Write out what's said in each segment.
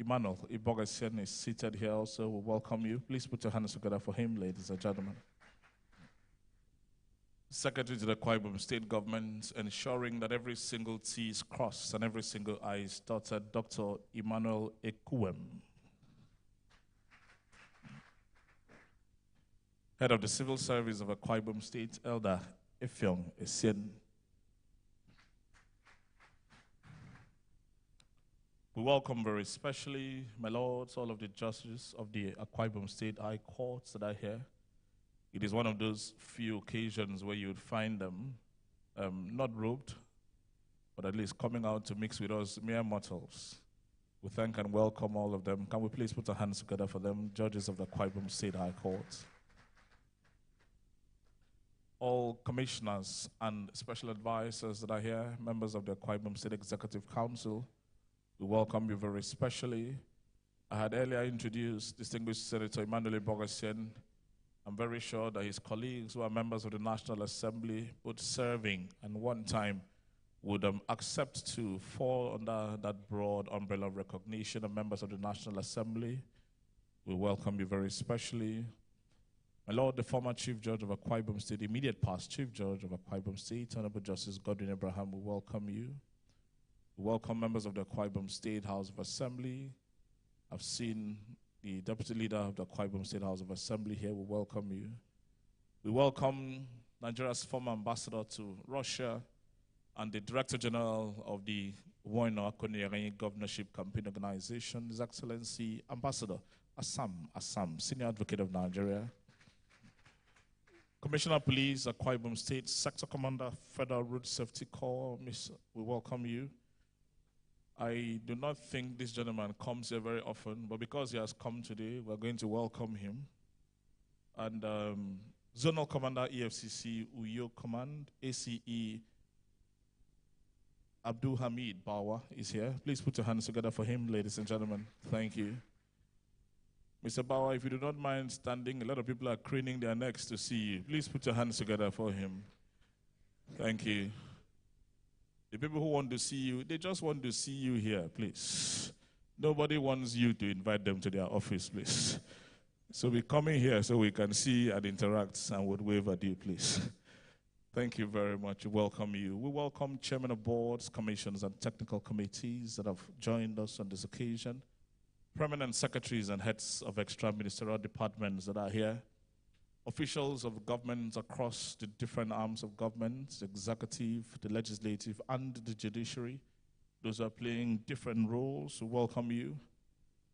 Emmanuel Ibogasian is seated here also. We welcome you. Please put your hands together for him, ladies and gentlemen. Secretary to the Akwa Ibom State Government, ensuring that every single T is crossed and every single I is dotted, Dr. Emmanuel Ekuwem. Head of the Civil Service of Akwa Ibom State, Elder Effiong Essien. We welcome very especially, my lords, all of the judges of the Akwa Ibom State High Courts that are here. It is one of those few occasions where you would find them not robed, but at least coming out to mix with us mere mortals. We thank and welcome all of them. Can we please put our hands together for them, judges of the Akwa Ibom State High Court? All commissioners and special advisors that are here, members of the Akwa Ibom State Executive Council, we welcome you very especially. I had earlier introduced distinguished Senator Emmanuel Ibogasian. I'm very sure that his colleagues who are members of the National Assembly, both serving and one time, would accept to fall under that broad umbrella of recognition of members of the National Assembly. We welcome you very especially. My Lord, the former Chief Judge of Akwa Ibom State, immediate past Chief Judge of Akwa Ibom State, Honorable Justice Godwin Abraham, we welcome you. We welcome members of the Akwa Ibom State House of Assembly. I've seen the Deputy Leader of the Akwa Ibom State House of Assembly here. We welcome you. We welcome Nigeria's former ambassador to Russia and the Director General of the Woino Akonyere Governorship Campaign Organization, His Excellency Ambassador Assam, Senior Advocate of Nigeria. Commissioner of Police, Akwa Ibom State, Sector Commander, Federal Road Safety Corps, we welcome you. I do not think this gentleman comes here very often, but because he has come today, we're going to welcome him. And Zonal Commander, EFCC, Uyo Command, ACE, Abdul Hamid Bawa is here. Please put your hands together for him, ladies and gentlemen. Thank you. Mr. Bawa, if you do not mind standing, a lot of people are craning their necks to see you. Please put your hands together for him. Thank you. The people who want to see you, they just want to see you here, please. Nobody wants you to invite them to their office, please. So we're coming here so we can see and interact and would wave at you, please. Thank you very much. We welcome you. We welcome chairmen of boards, commissions, and technical committees that have joined us on this occasion, permanent secretaries and heads of extra-ministerial departments that are here, officials of governments across the different arms of government, the executive, the legislative, and the judiciary. Those are playing different roles. We welcome you.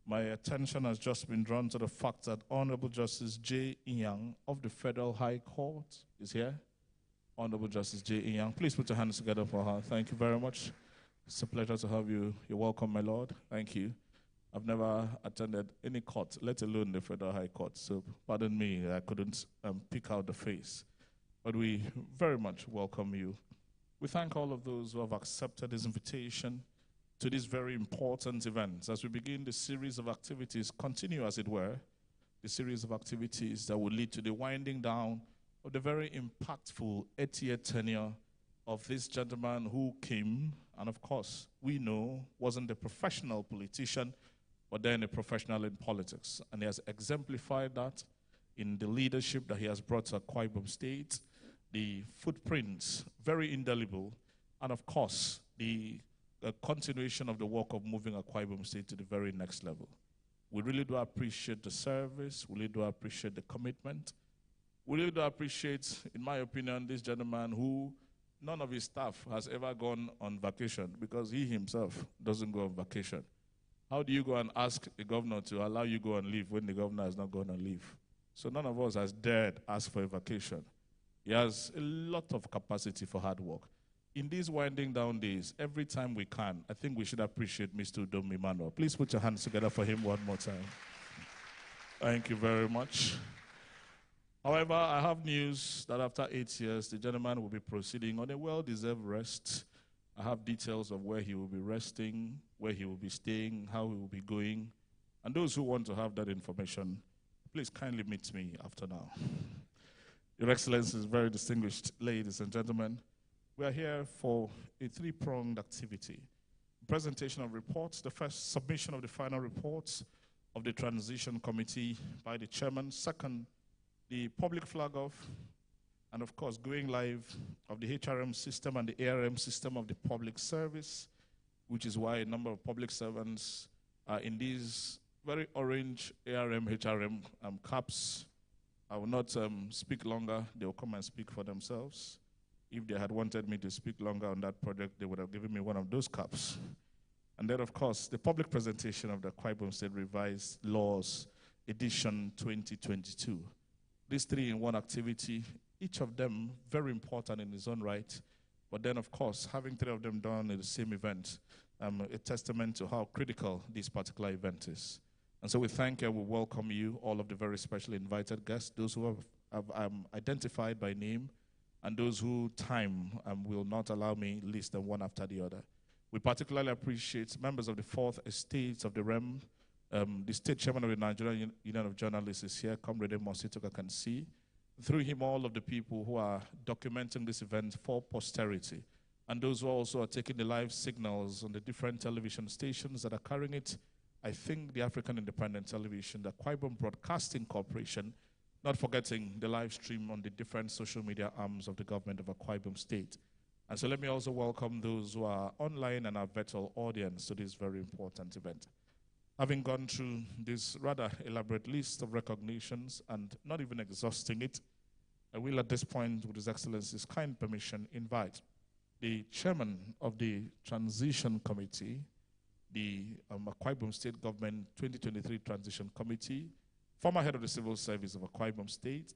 My attention has just been drawn to the fact that Honorable Justice J. Inyang of the Federal High Court is here. Honorable Justice J. Inyang, please put your hands together for her. Thank you very much. It's a pleasure to have you. You're welcome, my Lord. Thank you. I've never attended any court, let alone the Federal High Court, so pardon me, I couldn't pick out the face. But we very much welcome you. We thank all of those who have accepted this invitation to this very important event. As we begin the series of activities, continue as it were, the series of activities that will lead to the winding down of the very impactful 8-year tenure of this gentleman who came, and of course, we know, wasn't a professional politician, but then a professional in politics. And he has exemplified that in the leadership that he has brought to Akwa Ibom State, the footprints, very indelible, and of course, the continuation of the work of moving Akwa Ibom State to the very next level. We really do appreciate the service. We really do appreciate the commitment. We really do appreciate, in my opinion, this gentleman who none of his staff has ever gone on vacation because he himself doesn't go on vacation. How do you go and ask a governor to allow you go on leave when the governor has not gone on leave? So none of us has dared ask for a vacation. He has a lot of capacity for hard work. In these winding down days, every time we can, I think we should appreciate Mr. Udom Emmanuel. Please put your hands together for him one more time. Thank you very much. However, I have news that after 8 years, the gentleman will be proceeding on a well-deserved rest. I have details of where he will be resting, where he will be staying, how he will be going. And those who want to have that information, please kindly meet me after now. Your Excellencies, very distinguished ladies and gentlemen, we are here for a three-pronged activity. Presentation of reports. The first, submission of the final reports of the transition committee by the chairman. Second, the public flag off, and of course, going live of the HRM system and the ARM system of the public service, which is why a number of public servants are in these very orange ARM, HRM caps. I will not speak longer. They will come and speak for themselves. If they had wanted me to speak longer on that project, they would have given me one of those caps. And then, of course, the public presentation of the Akwa Ibom State Revised Laws, edition 2022. These three in one activity, each of them very important in its own right. But then, of course, having three of them done in the same event, a testament to how critical this particular event is. And so we thank and we welcome you, all of the very specially invited guests, those who have identified by name, and those who time will not allow me list them one after the other. We particularly appreciate members of the fourth estate of the REM. The state chairman of the Nigerian Union of Journalists is here, Comrade Mositoka can see. Through him, all of the people who are documenting this event for posterity, and those who also are taking the live signals on the different television stations that are carrying it. I think the African Independent Television, the Akwa Ibom Broadcasting Corporation, not forgetting the live stream on the different social media arms of the government of Akwa Ibom State. And so let me also welcome those who are online and our virtual audience to this very important event. Having gone through this rather elaborate list of recognitions and not even exhausting it, I will at this point, with His Excellency's kind permission, invite the chairman of the Transition Committee, the Akwa Ibom State Government 2023 Transition Committee, former head of the Civil Service of Akwa Ibom State,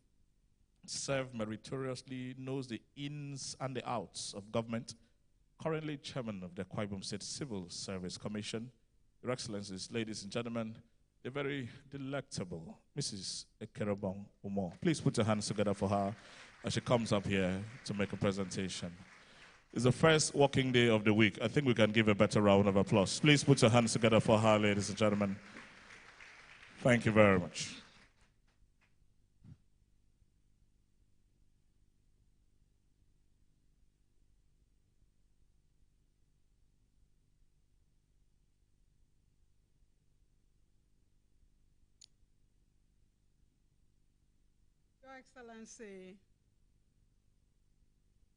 served meritoriously, knows the ins and the outs of government, currently chairman of the Akwa Ibom State Civil Service Commission. Your Excellencies, ladies and gentlemen, the very delectable Mrs. Ekerobong Umo. Please put your hands together for her as she comes up here to make a presentation. It's the first working day of the week. I think we can give a better round of applause. Please put your hands together for her, ladies and gentlemen. Thank you very much. Your Excellency,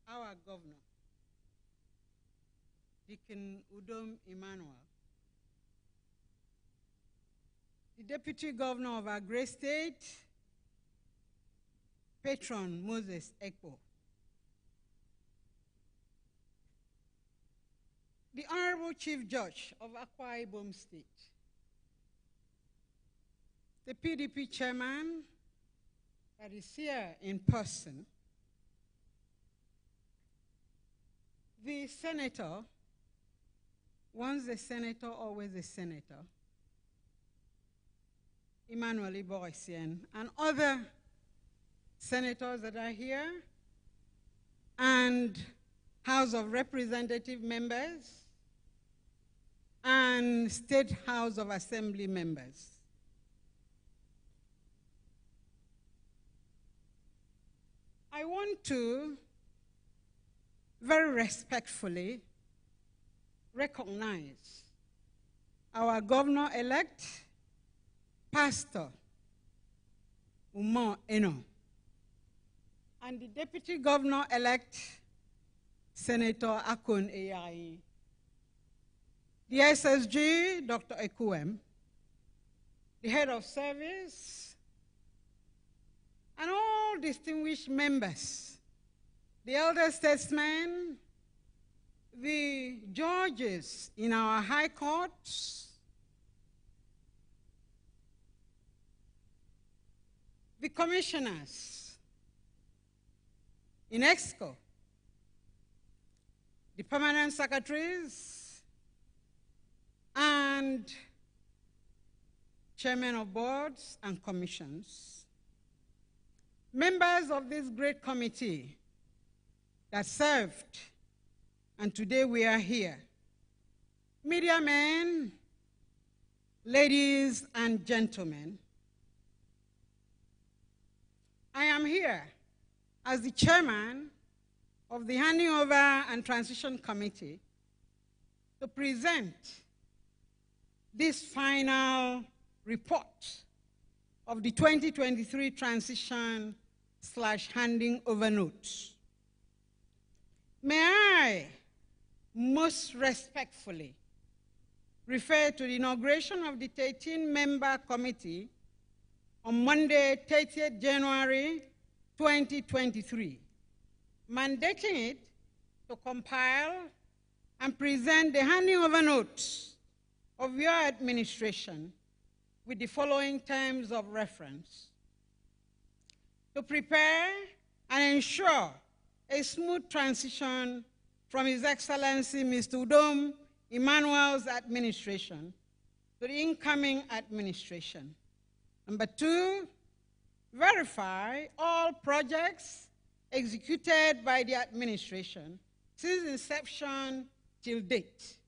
our Governor, Deacon Udom Emmanuel, the Deputy Governor of our great state, Patron Moses Ekpo, the Honorable Chief Judge of Akwa Ibom State, the PDP Chairman that is here in person, the Senator, once a senator, always a senator, Emmanuel Iborisian, and other senators that are here, and House of Representative members, and State House of Assembly members. I want to very respectfully recognize our Governor-elect, Pastor Umo Eno, and the Deputy Governor-elect, Senator Akon Eyayi, the SSG, Dr. Ekuem, the Head of Service, and all distinguished members, the elder statesmen, the judges in our high courts, the commissioners in EXCO, the permanent secretaries, and chairmen of boards and commissions, members of this great committee that served, and today we are here, media men, ladies and gentlemen. I am here as the chairman of the Handing Over and Transition Committee to present this final report of the 2023 transition/handing over notes. May I most respectfully refer to the inauguration of the 13-member committee on Monday, 30th January 2023, mandating it to compile and present the handing over notes of your administration with the following terms of reference: to prepare and ensure a smooth transition from His Excellency Mr. Udom Emmanuel's administration to the incoming administration. Number 2, verify all projects executed by the administration since inception till date.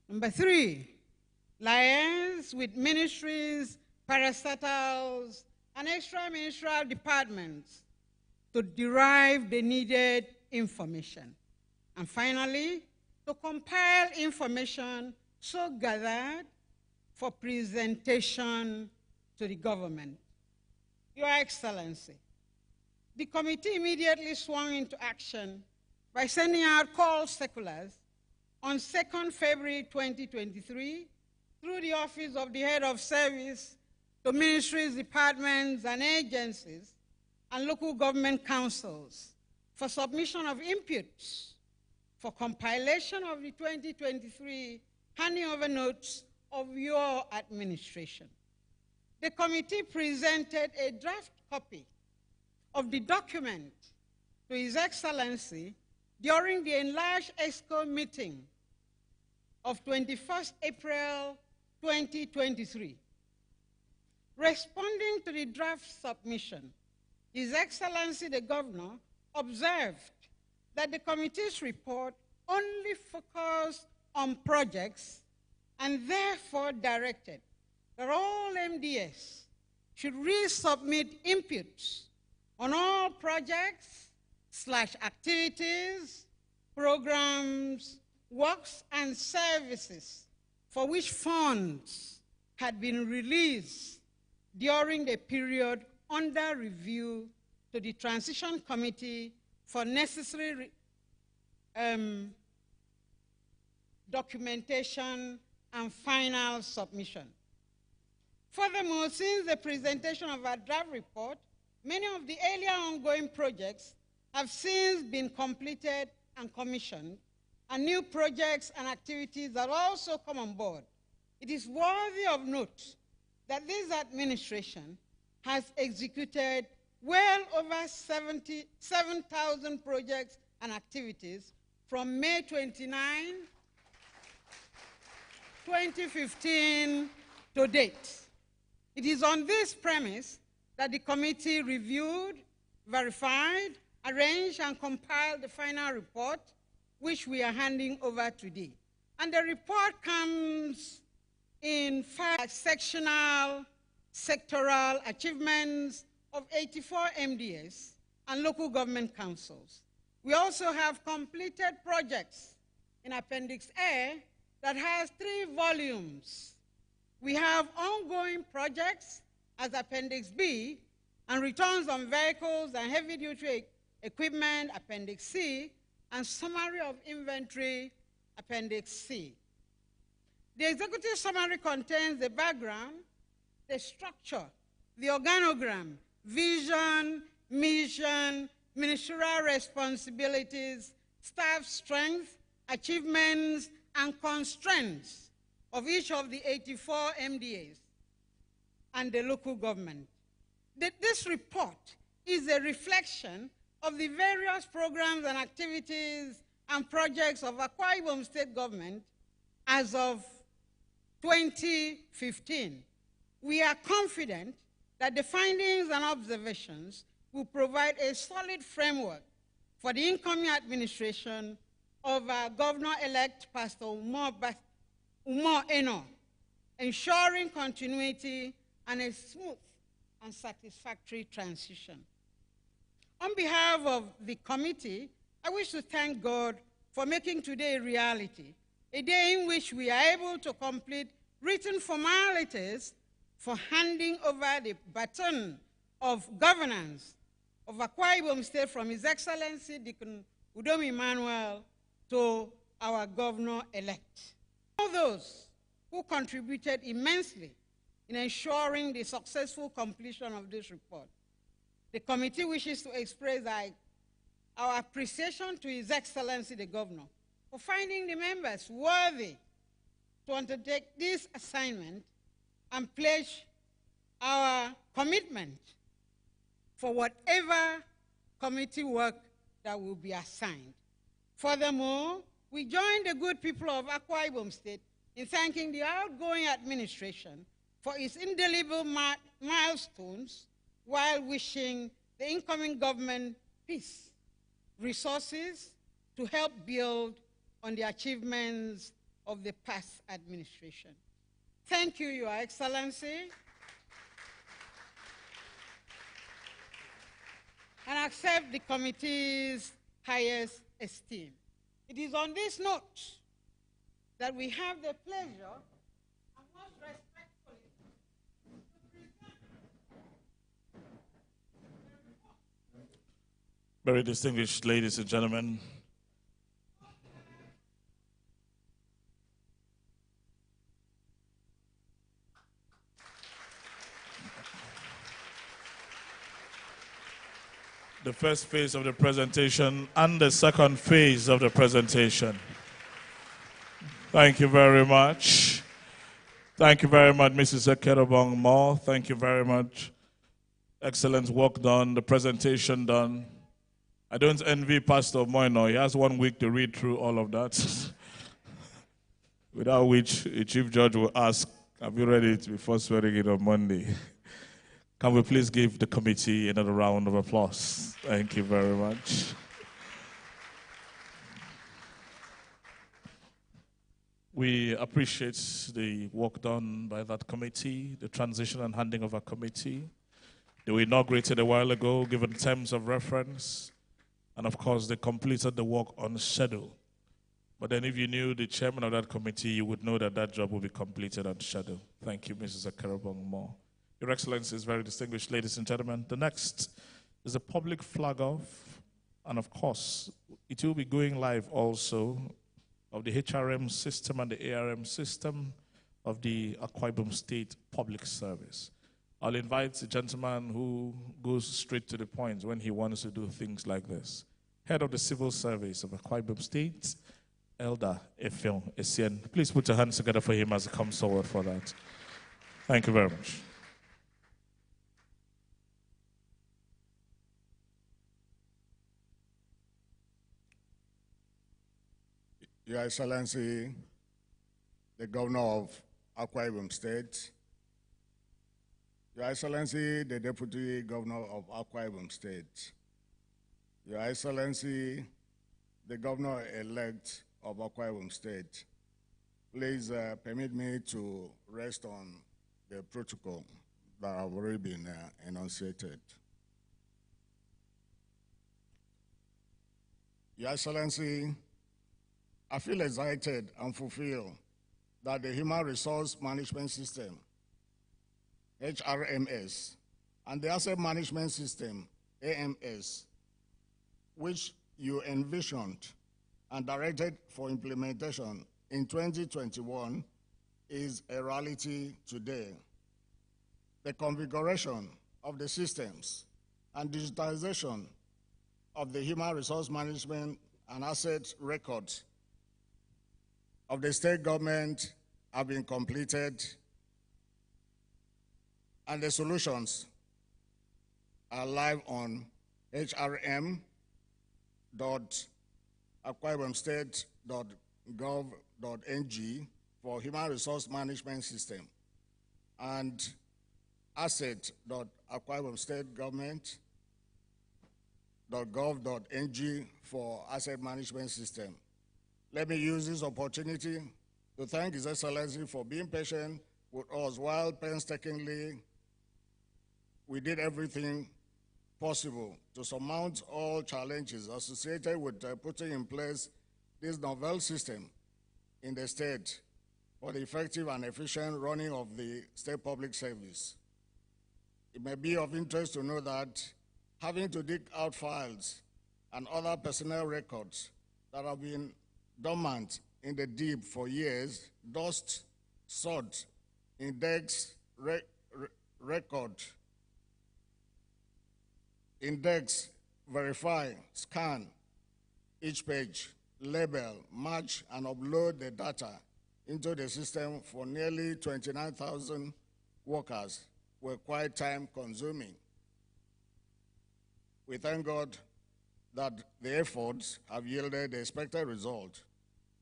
Number 3, liaise with ministries, parastatals, and extra-ministerial departments to derive the needed information. And finally, to compile information so gathered for presentation to the government. Your Excellency, the committee immediately swung into action by sending out call circulars on 2nd February 2023 through the Office of the Head of Service to ministries, departments, and agencies and local government councils for submission of inputs for compilation of the 2023 handing over notes of your administration. The committee presented a draft copy of the document to His Excellency during the enlarged EXCO meeting of 21st April 2023. Responding to the draft submission, His Excellency the Governor observed that the committee's report only focused on projects and therefore directed that all MDS should resubmit inputs on all projects/activities, programs, works, and services for which funds had been released during the period under review to the Transition Committee for necessary documentation and final submission. Furthermore, since the presentation of our draft report, many of the earlier ongoing projects have since been completed and commissioned, and new projects and activities have also come on board. It is worthy of note that this administration has executed well over 77,000 projects and activities from May 29, 2015 to date. It is on this premise that the committee reviewed, verified, arranged, and compiled the final report, which we are handing over today. And the report comes in 5 sectional, sectoral achievements of 84 MDS and local government councils. We also have completed projects in Appendix A that has 3 volumes. We have ongoing projects as Appendix B, and returns on vehicles and heavy-duty equipment, Appendix C, and summary of inventory, Appendix C. The executive summary contains the background, the structure, the organogram, vision, mission, ministerial responsibilities, staff strength, achievements, and constraints of each of the 84 MDAs and the local government. This report is a reflection of the various programs and activities and projects of Akwa Ibom State Government as of 2015. We are confident that the findings and observations will provide a solid framework for the incoming administration of our Governor-elect Pastor Umar Eno, ensuring continuity and a smooth and satisfactory transition. On behalf of the committee, I wish to thank God for making today a reality, a day in which we are able to complete written formalities for handing over the baton of governance of Akwa Ibom State from His Excellency Deacon Udom Emmanuel to our governor-elect. All those who contributed immensely in ensuring the successful completion of this report. The committee wishes to express our appreciation to His Excellency the Governor for finding the members worthy to undertake this assignment and pledge our commitment for whatever committee work that will be assigned. Furthermore, we join the good people of Akwa Ibom State in thanking the outgoing administration for its indelible milestones while wishing the incoming government peace, resources to help build on the achievements of the past administration. Thank you, Your Excellency. And accept the committee's highest esteem. It is on this note that we have the pleasure and most respectfully to present Very distinguished ladies and gentlemen, the first phase of the presentation and the second phase of the presentation. Thank you very much. Thank you very much, Mrs. Ekerobong Moore. Thank you very much. Excellent work done, the presentation done. I don't envy Pastor Moino. He has 1 week to read through all of that. Without which a chief judge will ask, have you read it before swearing it on Monday? Can we please give the committee another round of applause? Thank you very much. We appreciate the work done by that committee, the transition and handing over committee. They were inaugurated a while ago, given terms of reference, and of course they completed the work on schedule. But then if you knew the chairman of that committee, you would know that that job will be completed on schedule. Thank you, Mrs. Ekerobong Moore. Your Excellencies, very distinguished ladies and gentlemen, the next is a public flag off, and of course, it will be going live also of the HRM system and the ARM system of the Akwa Ibom State Public Service. I'll invite the gentleman who goes straight to the point when he wants to do things like this. Head of the Civil Service of Akwa Ibom State, Elder Effiong Essien. Please put your hands together for him as he comes forward for that. Thank you very much. Your Excellency, the Governor of Akwa Ibom State, Your Excellency, the Deputy Governor of Akwa Ibom State, Your Excellency, the Governor-elect of Akwa Ibom State, please permit me to rest on the protocol that have already been enunciated. Your Excellency, I feel excited and fulfilled that the Human Resource Management System, HRMS, and the Asset Management System, AMS, which you envisioned and directed for implementation in 2021, is a reality today. The configuration of the systems and digitization of the human resource management and asset records of the state government have been completed, and the solutions are live on hrm.akwaibomstate.gov.ng for human resource management system, and asset.akwaibomstategovernment.gov.ng for asset management system. Let me use this opportunity to thank His Excellency for being patient with us while painstakingly we did everything possible to surmount all challenges associated with putting in place this novel system in the state for the effective and efficient running of the state public service. It may be of interest to know that having to dig out files and other personnel records that have been dormant in the deep for years, dust, sort, index, record, index, verify, scan each page, label, match, and upload the data into the system for nearly 29,000 workers were quite time-consuming. We thank God that the efforts have yielded the expected result.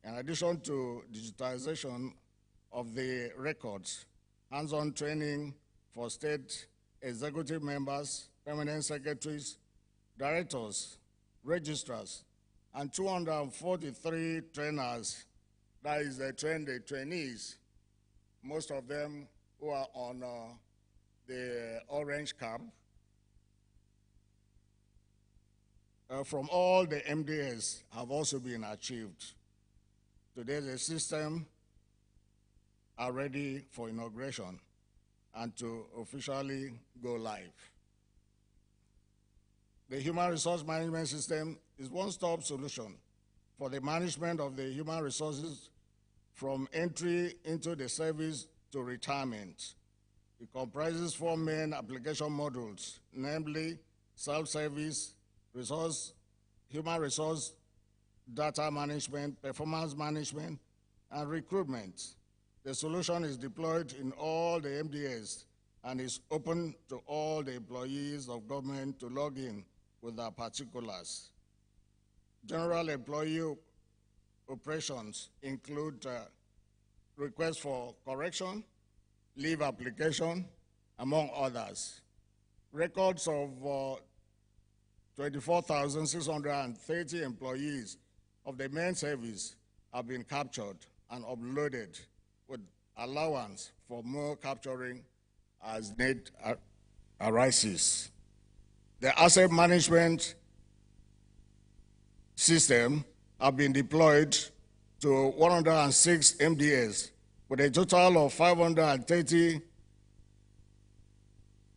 In addition to digitization of the records, hands-on training for state executive members, permanent secretaries, directors, registrars, and 243 trainers, that is the trainees, most of them who are on the orange cap, from all the MDS have also been achieved. Today, the system are ready for inauguration and to officially go live. The human resource management system is one-stop solution for the management of the human resources from entry into the service to retirement. It comprises 4 main application modules, namely self-service, human resource data management, performance management, and recruitment. The solution is deployed in all the MDAs and is open to all the employees of government to log in with their particulars. General employee operations include requests for correction, leave application, among others. Records of 24,630 employees of the main service have been captured and uploaded with allowance for more capturing as need arises. The asset management system have been deployed to 106 MDAs with a total of 530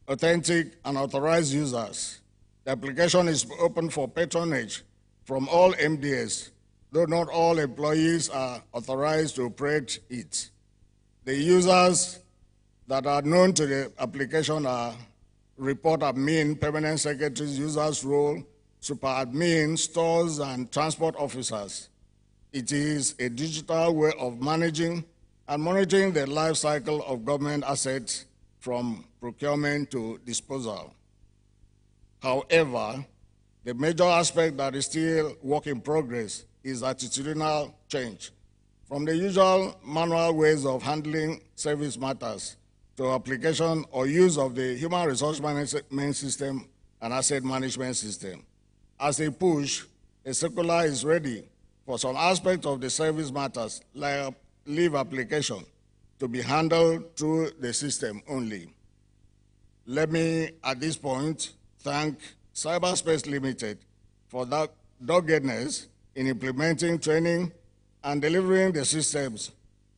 authentic and authorized users. The application is open for patronage from all MDAs, though not all employees are authorized to operate it. The users that are known to the application are report admin, permanent secretaries, users role, super admin, stores, and transport officers. It is a digital way of managing and monitoring the life cycle of government assets from procurement to disposal. However, the major aspect that is still work in progress is attitudinal change from the usual manual ways of handling service matters to application or use of the human resource management system and asset management system. As a push, a circular is ready for some aspect of the service matters, like leave application, to be handled through the system only. Let me, at this point, thank Cyberspace Limited for that doggedness in implementing training and delivering the systems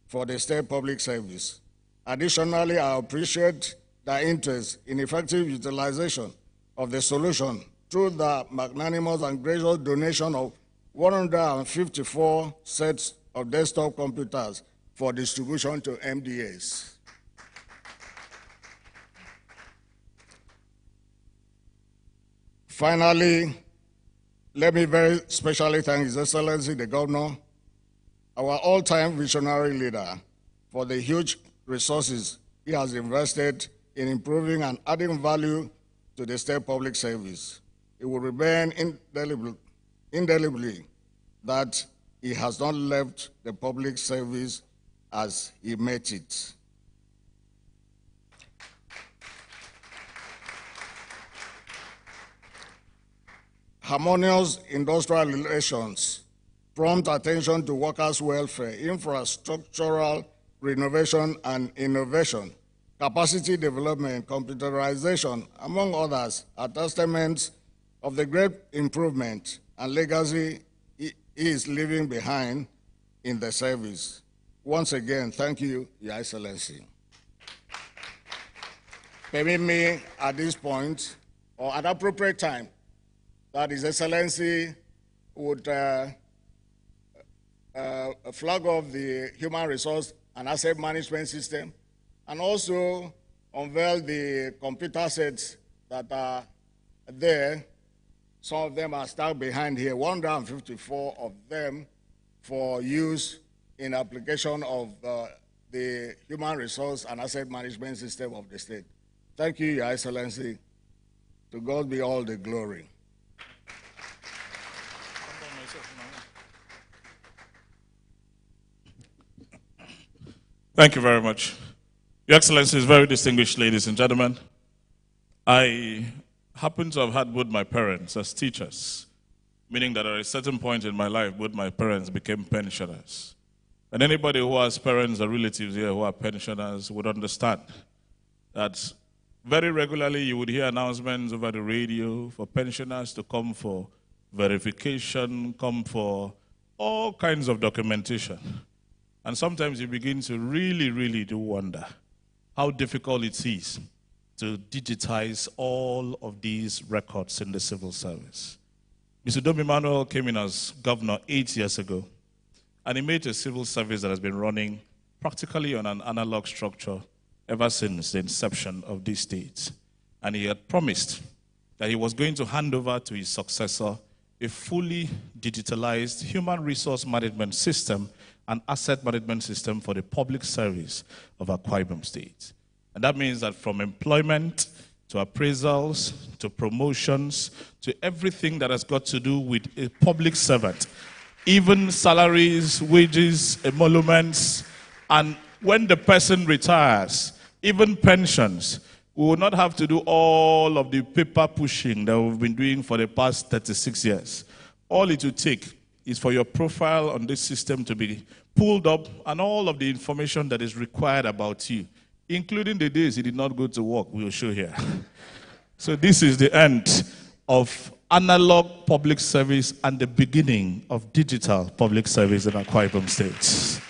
for the state public service. Additionally, I appreciate their interest in effective utilization of the solution through the magnanimous and gracious donation of 154 sets of desktop computers for distribution to MDAs. Finally, let me very specially thank His Excellency the Governor, our all-time visionary leader, for the huge resources he has invested in improving and adding value to the state public service. It will remain indelibly that he has not left the public service as he met it. Harmonious industrial relations, prompt attention to workers' welfare, infrastructural renovation and innovation, capacity development, computerization, among others, are testaments of the great improvement and legacy he is leaving behind in the service. Once again, thank you, Your Excellency. Permit me at this point, or at appropriate time, that His Excellency would flag off the human resource and asset management system, and also unveil the computer sets that are there. Some of them are stuck behind here, 154 of them for use in application of the human resource and asset management system of the state. Thank you, Your Excellency. To God be all the glory. Thank you very much. Your Excellencies, very distinguished ladies and gentlemen, I happen to have had both my parents as teachers, meaning that at a certain point in my life, both my parents became pensioners. And anybody who has parents or relatives here who are pensioners would understand that very regularly you would hear announcements over the radio for pensioners to come for verification, come for all kinds of documentation. And sometimes you begin to really do wonder how difficult it is to digitize all of these records in the civil service. Mr. Dom Emmanuel came in as governor 8 years ago, and he made a civil service that has been running practically on an analog structure ever since the inception of this state. And he had promised that he was going to hand over to his successor a fully digitalized human resource management system and asset management system for the public service of Akwa Ibom State. And that means that from employment to appraisals to promotions to everything that has got to do with a public servant, even salaries, wages, emoluments, and when the person retires, even pensions, we will not have to do all of the paper pushing that we've been doing for the past 36 years. All it will take is for your profile on this system to be pulled up and all of the information that is required about you, including the days you did not go to work, we will show here. So this is the end of analog public service and the beginning of digital public service in Akwa Ibom State.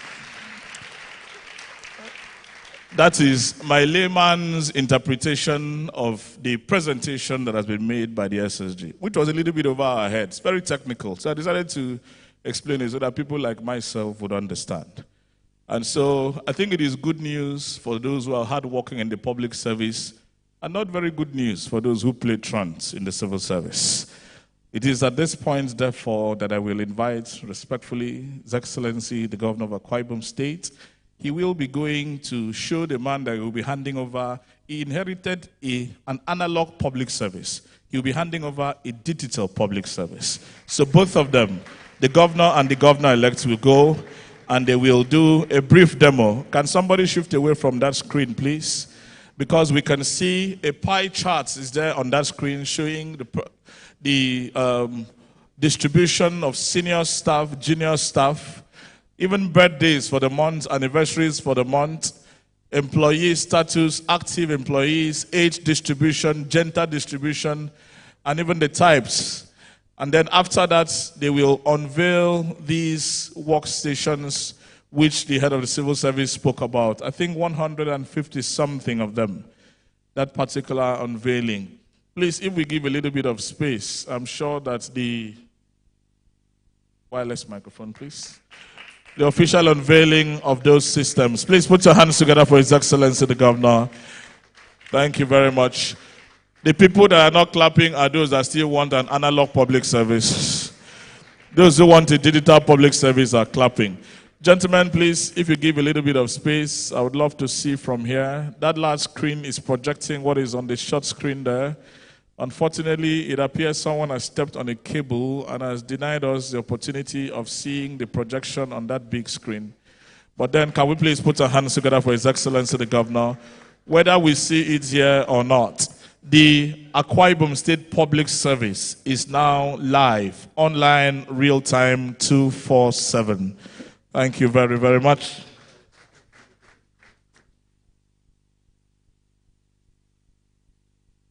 That is my layman's interpretation of the presentation that has been made by the SSG, which was a little bit over our heads, very technical. So I decided to explain it so that people like myself would understand. And so I think it is good news for those who are hard working in the public service and not very good news for those who play trance in the civil service. It is at this point, therefore, that I will invite respectfully His Excellency, the Governor of Akwa Ibom State. He will be going to show the man that he will be handing over. He inherited an analog public service. He will be handing over a digital public service. So both of them, the governor and the governor-elect, will go and they will do a brief demo. Can somebody shift away from that screen, please? Because we can see a pie chart is there on that screen showing the distribution of senior staff, junior staff, even birthdays for the month, anniversaries for the month, employee status, active employees, age distribution, gender distribution, and even the types. And then after that, they will unveil these workstations which the head of the civil service spoke about. I think 150-something of them, that particular unveiling. Please, if we give a little bit of space, I'm sure that the wireless microphone, please. The official unveiling of those systems. Please put your hands together for His Excellency the Governor. Thank you very much. The people that are not clapping are those that still want an analog public service. Those who want a digital public service are clapping. Gentlemen, please, if you give a little bit of space, I would love to see from here. That large screen is projecting what is on the short screen there. Unfortunately, it appears someone has stepped on a cable and has denied us the opportunity of seeing the projection on that big screen. But then, can we please put our hands together for His Excellency the Governor? Whether we see it here or not, the Akwa Ibom State Public Service is now live, online, real-time, 24/7. Thank you very, very much.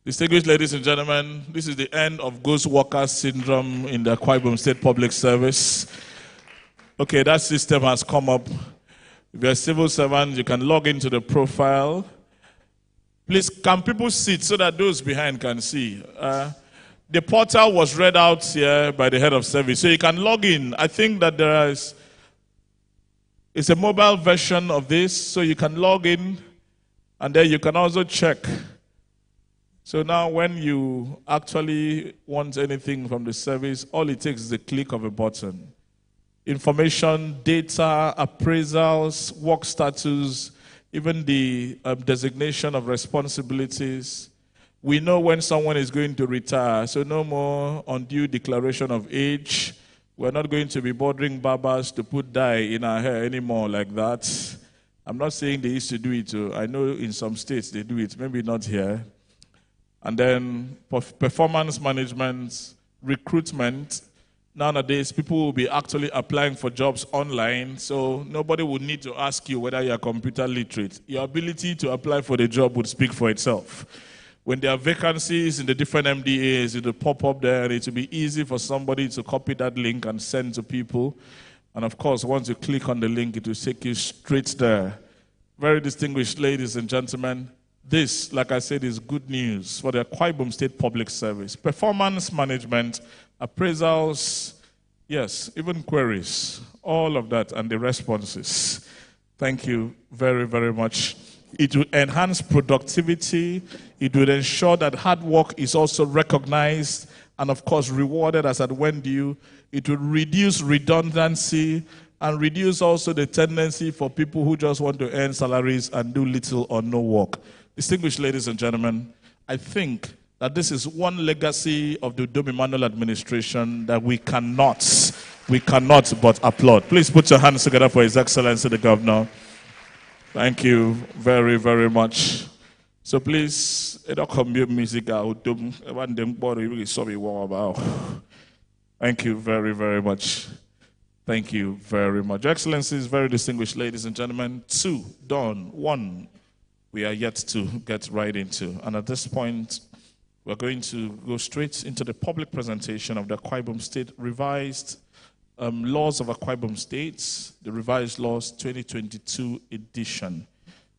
Distinguished ladies and gentlemen, this is the end of ghost worker syndrome in the Akwa Ibom State Public Service. Okay, that system has come up. If you're a civil servant, you can log into the profile. Please, can people sit so that those behind can see? The portal was read out here by the head of service, so you can log in. I think that it's a mobile version of this, so you can log in, and then you can also check. So now when you actually want anything from the service, all it takes is a click of a button. Information, data, appraisals, work status, even the designation of responsibilities. We know when someone is going to retire, so no more undue declaration of age. We're not going to be bothering barbers to put dye in our hair anymore like that. I'm not saying they used to do it too. I know in some states they do it, maybe not here. And then performance management, recruitment. Nowadays, people will be actually applying for jobs online, so nobody will need to ask you whether you're computer literate. Your ability to apply for the job would speak for itself. When there are vacancies in the different MDAs, it will pop up there, and it will be easy for somebody to copy that link and send to people. And of course, once you click on the link, it will take you straight there. Very distinguished ladies and gentlemen, this, like I said, is good news for the Akwa Ibom State Public Service. Performance management, appraisals, yes, even queries, all of that, and the responses. Thank you very, very much. It will enhance productivity. It will ensure that hard work is also recognized and, of course, rewarded as at when due. It will reduce redundancy and reduce also the tendency for people who just want to earn salaries and do little or no work. Distinguished ladies and gentlemen, I think that this is one legacy of the Udom Emmanuel administration that we cannot but applaud. Please put your hands together for His Excellency the Governor. Thank you very, very much. So please, music out. Thank you very, very much. Thank you very much. Your Excellencies, very distinguished ladies and gentlemen, 2 done, 1 we are yet to get right into. And at this point, we're going to go straight into the public presentation of the Akwa Ibom State revised laws of Akwa Ibom State, the revised laws 2022 edition.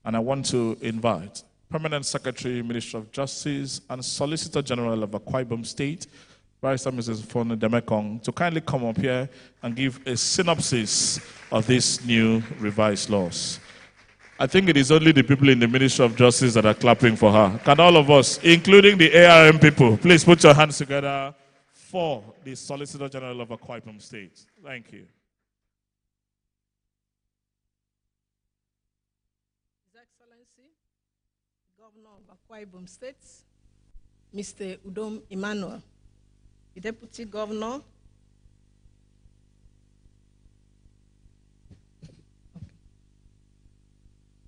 And I want to invite Permanent Secretary, Minister of Justice, and Solicitor General of Akwa Ibom State, Barrister Mrs. Fon Demekong, to kindly come up here and give a synopsis of these new revised laws. I think it is only the people in the Ministry of Justice that are clapping for her. Can all of us, including the ARM people, please put your hands together for the Solicitor General of Akwa Ibom State. Thank you. His Excellency, Governor of Akwa Ibom State, Mr. Udom Emmanuel, the Deputy Governor,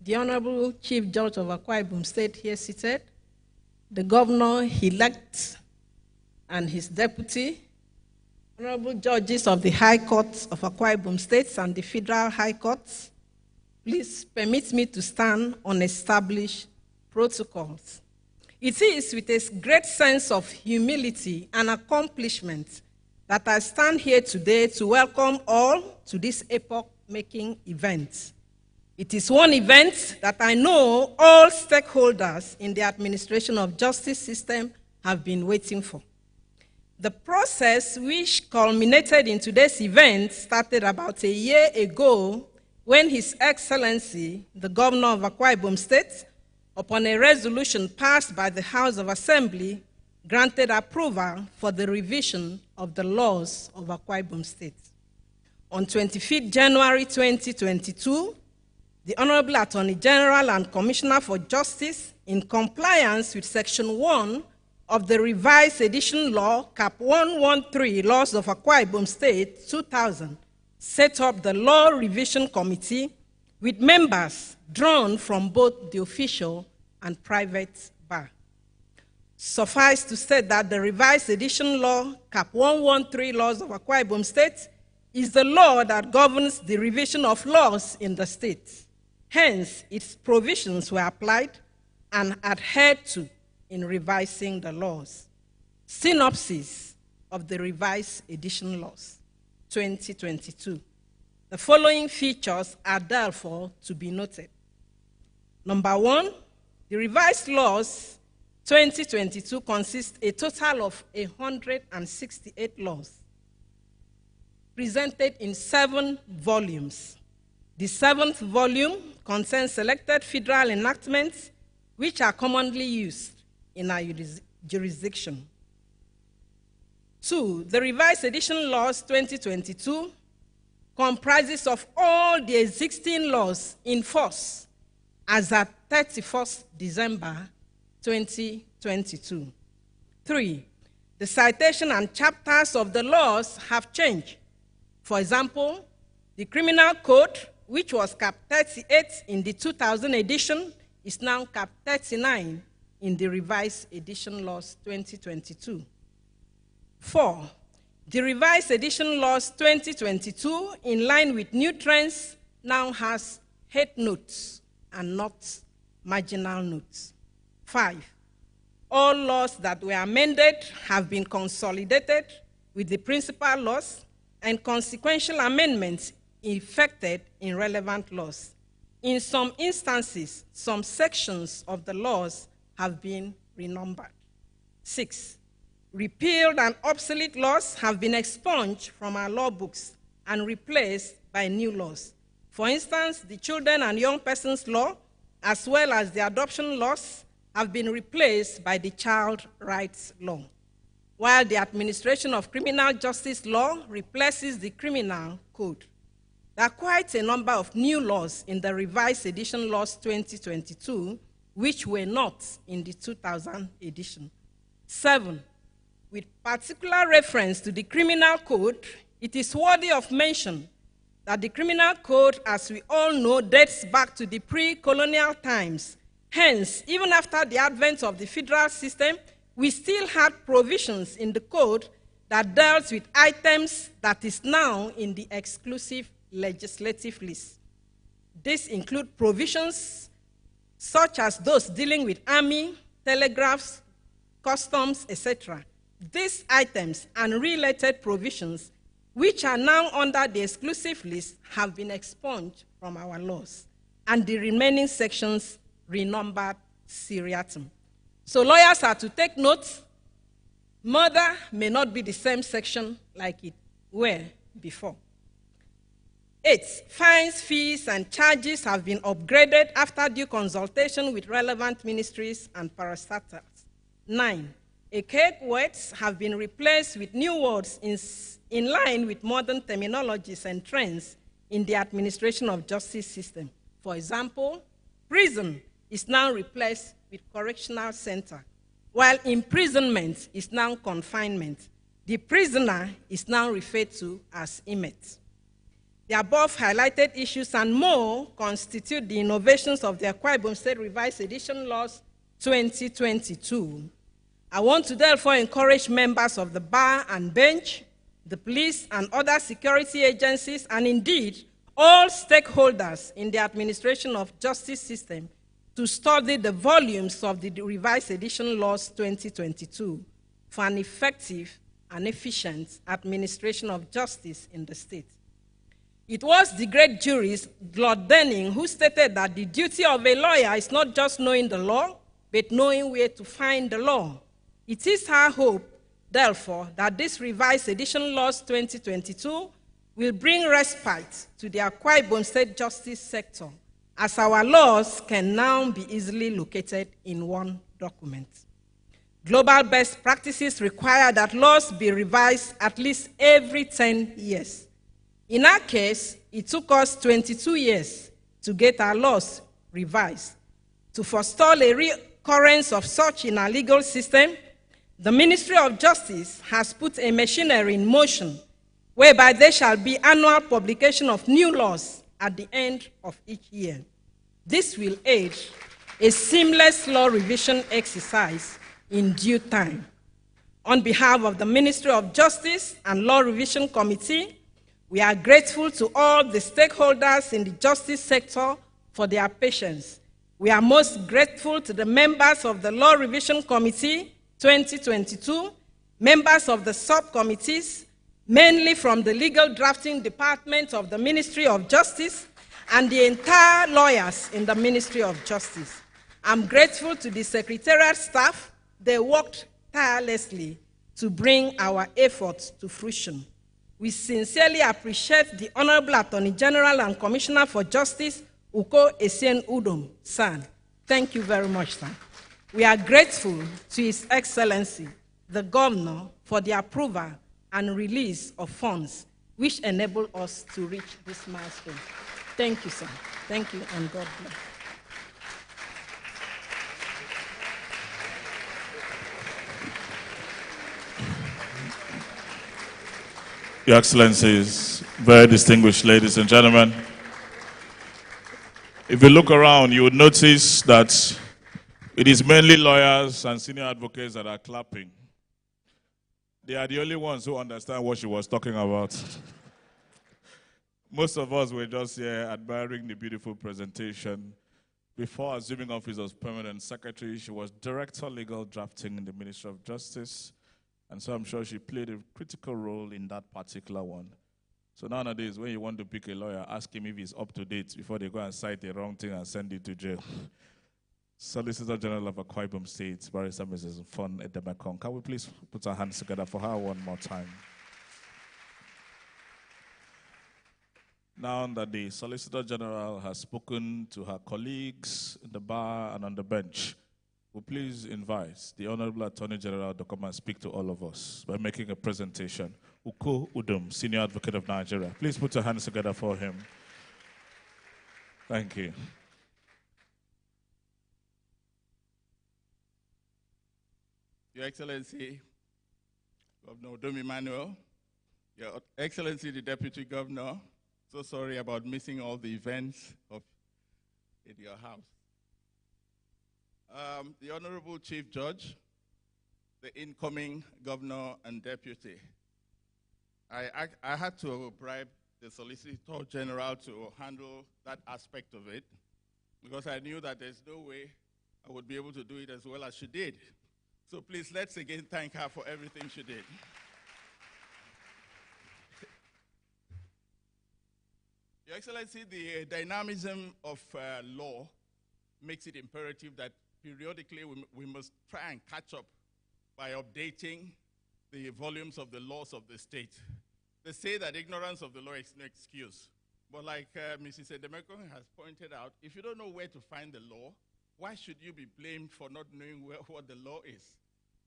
the Honorable Chief Judge of Akwa Ibom State here seated, the Governor-elect and his deputy, Honorable Judges of the High Court of Akwa Ibom State and the Federal High Court, please permit me to stand on established protocols. It is with a great sense of humility and accomplishment that I stand here today to welcome all to this epoch-making event. It is one event that I know all stakeholders in the administration of justice system have been waiting for. The process which culminated in today's event started about a year ago when His Excellency, the Governor of Akwa Ibom State, upon a resolution passed by the House of Assembly, granted approval for the revision of the laws of Akwa Ibom State. On 25th January 2022, the Honorable Attorney General and Commissioner for Justice, in compliance with Section 1 of the revised edition law, Cap 113, Laws of Akwa Ibom State 2000, set up the Law Revision Committee with members drawn from both the official and private bar. Suffice to say that the revised edition law, Cap 113, Laws of Akwa Ibom State, is the law that governs the revision of laws in the state. Hence, its provisions were applied and adhered to in revising the laws. Synopsis of the revised edition laws, 2022. The following features are therefore to be noted. Number one, the revised laws 2022 consists a total of 168 laws presented in 7 volumes. The 7th volume concerns selected federal enactments which are commonly used in our jurisdiction. 2, the revised edition laws 2022 comprises of all the existing laws in force as at 31st December 2022. 3, the citation and chapters of the laws have changed. For example, the Criminal Code, which was cap 38 in the 2000 edition, is now cap 39 in the revised edition laws 2022. 4, the revised edition laws 2022, in line with new trends, now has head notes and not marginal notes. 5, all laws that were amended have been consolidated with the principal laws, and consequential amendments effected in relevant laws. In some instances, some sections of the laws have been renumbered. 6, repealed and obsolete laws have been expunged from our law books and replaced by new laws. For instance, the Children and Young Persons Law, as well as the adoption laws, have been replaced by the Child Rights Law, while the Administration of Criminal Justice Law replaces the Criminal Code. There are quite a number of new laws in the revised edition laws 2022, which were not in the 2000 edition. 7, with particular reference to the Criminal Code, it is worthy of mention that the Criminal Code, as we all know, dates back to the pre-colonial times. Hence, even after the advent of the federal system, we still had provisions in the code that dealt with items that is now in the exclusive legislative list. These include provisions such as those dealing with army, telegraphs, customs, etc. These items and related provisions, which are now under the exclusive list, have been expunged from our laws, and the remaining sections renumbered seriatim. So lawyers are to take note. Murder may not be the same section like it were before. 8, fines, fees, and charges have been upgraded after due consultation with relevant ministries and parastatals. 9, archaic words have been replaced with new words in line with modern terminologies and trends in the administration of justice system. For example, prison is now replaced with correctional center, while imprisonment is now confinement. The prisoner is now referred to as inmate. The above highlighted issues and more constitute the innovations of the Akwa Ibom State Revised Edition Laws 2022. I want to therefore encourage members of the bar and bench, the police and other security agencies, and indeed all stakeholders in the administration of justice system to study the volumes of the Revised Edition Laws 2022 for an effective and efficient administration of justice in the state. It was the great jurist, Lord Denning, who stated that the duty of a lawyer is not just knowing the law, but knowing where to find the law. It is our hope, therefore, that this Revised Edition Laws 2022 will bring respite to the Akwa Ibom State justice sector, as our laws can now be easily located in one document. Global best practices require that laws be revised at least every 10 years. In our case, it took us 22 years to get our laws revised. To forestall a recurrence of such in our legal system, the Ministry of Justice has put a machinery in motion whereby there shall be annual publication of new laws at the end of each year. This will aid a seamless law revision exercise in due time. On behalf of the Ministry of Justice and Law Revision Committee, we are grateful to all the stakeholders in the justice sector for their patience. We are most grateful to the members of the Law Revision Committee 2022, members of the subcommittees, mainly from the Legal Drafting Department of the Ministry of Justice, and the entire lawyers in the Ministry of Justice. I'm grateful to the Secretariat staff. They worked tirelessly to bring our efforts to fruition. We sincerely appreciate the Honorable Attorney General and Commissioner for Justice, Uko Essien Udom, San. Thank you very much, sir. We are grateful to His Excellency, the Governor, for the approval and release of funds which enable us to reach this milestone. Thank you, sir. Thank you, and God bless. Your Excellencies, very distinguished ladies and gentlemen, if you look around, you would notice that it is mainly lawyers and senior advocates that are clapping. They are the only ones who understand what she was talking about. Most of us were just here admiring the beautiful presentation. Before assuming office as Permanent Secretary, she was Director Legal Drafting in the Ministry of Justice. And so I'm sure she played a critical role in that particular one. So nowadays, when you want to pick a lawyer, ask him if he's up to date before they go and cite the wrong thing and send it to jail. Solicitor General of Akwa Ibom State, Barrister Mrs. Fon Edemekong. Can we please put our hands together for her one more time? Now that the Solicitor General has spoken to her colleagues in the bar and on the bench, will please invite the Honorable Attorney General to come and speak to all of us by making a presentation. Uko Udom, Senior Advocate of Nigeria. Please put your hands together for him. Thank you. Your Excellency, Governor Udom Emmanuel, Your Excellency, the Deputy Governor, so sorry about missing all the events in your house. The Honorable Chief Judge, the incoming Governor and Deputy, I had to bribe the Solicitor General to handle that aspect of it because I knew that there's no way I would be able to do it as well as she did. So please, let's again thank her for everything she did. Your Excellency, the dynamism of law makes it imperative that periodically we must try and catch up by updating the volumes of the laws of the state. They say that ignorance of the law is no excuse. But like Mrs. Edemekong has pointed out, if you don't know where to find the law, why should you be blamed for not knowing what the law is?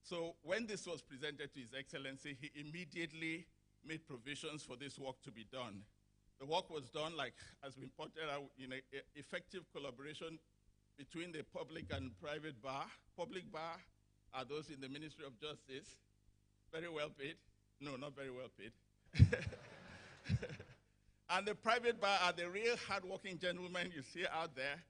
So when this was presented to His Excellency, he immediately made provisions for this work to be done. The work was done, like has been pointed out, in an effective collaboration between the public and private bar. Public bar are those in the Ministry of Justice, very well paid. No, not very well paid. And the private bar are the real hardworking gentlemen you see out there.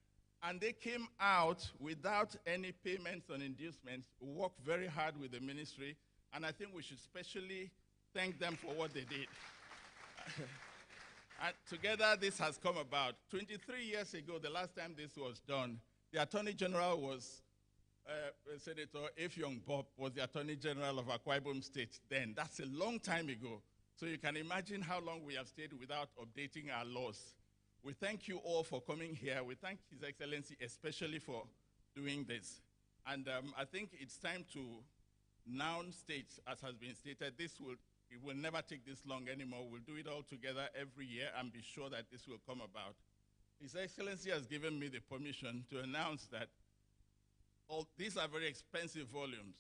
And they came out without any payments or inducements, worked very hard with the ministry. And I think we should specially thank them for what they did. And together, this has come about. 23 years ago, the last time this was done, the Attorney General was, Senator Effiong Bob was the Attorney General of Akwa Ibom State then. That's a long time ago. So you can imagine how long we have stayed without updating our laws. We thank you all for coming here. We thank His Excellency especially for doing this. And I think it's time to now state, as has been stated, it will never take this long anymore. We'll do it all together every year and be sure that this will come about. His Excellency has given me the permission to announce that all these are very expensive volumes,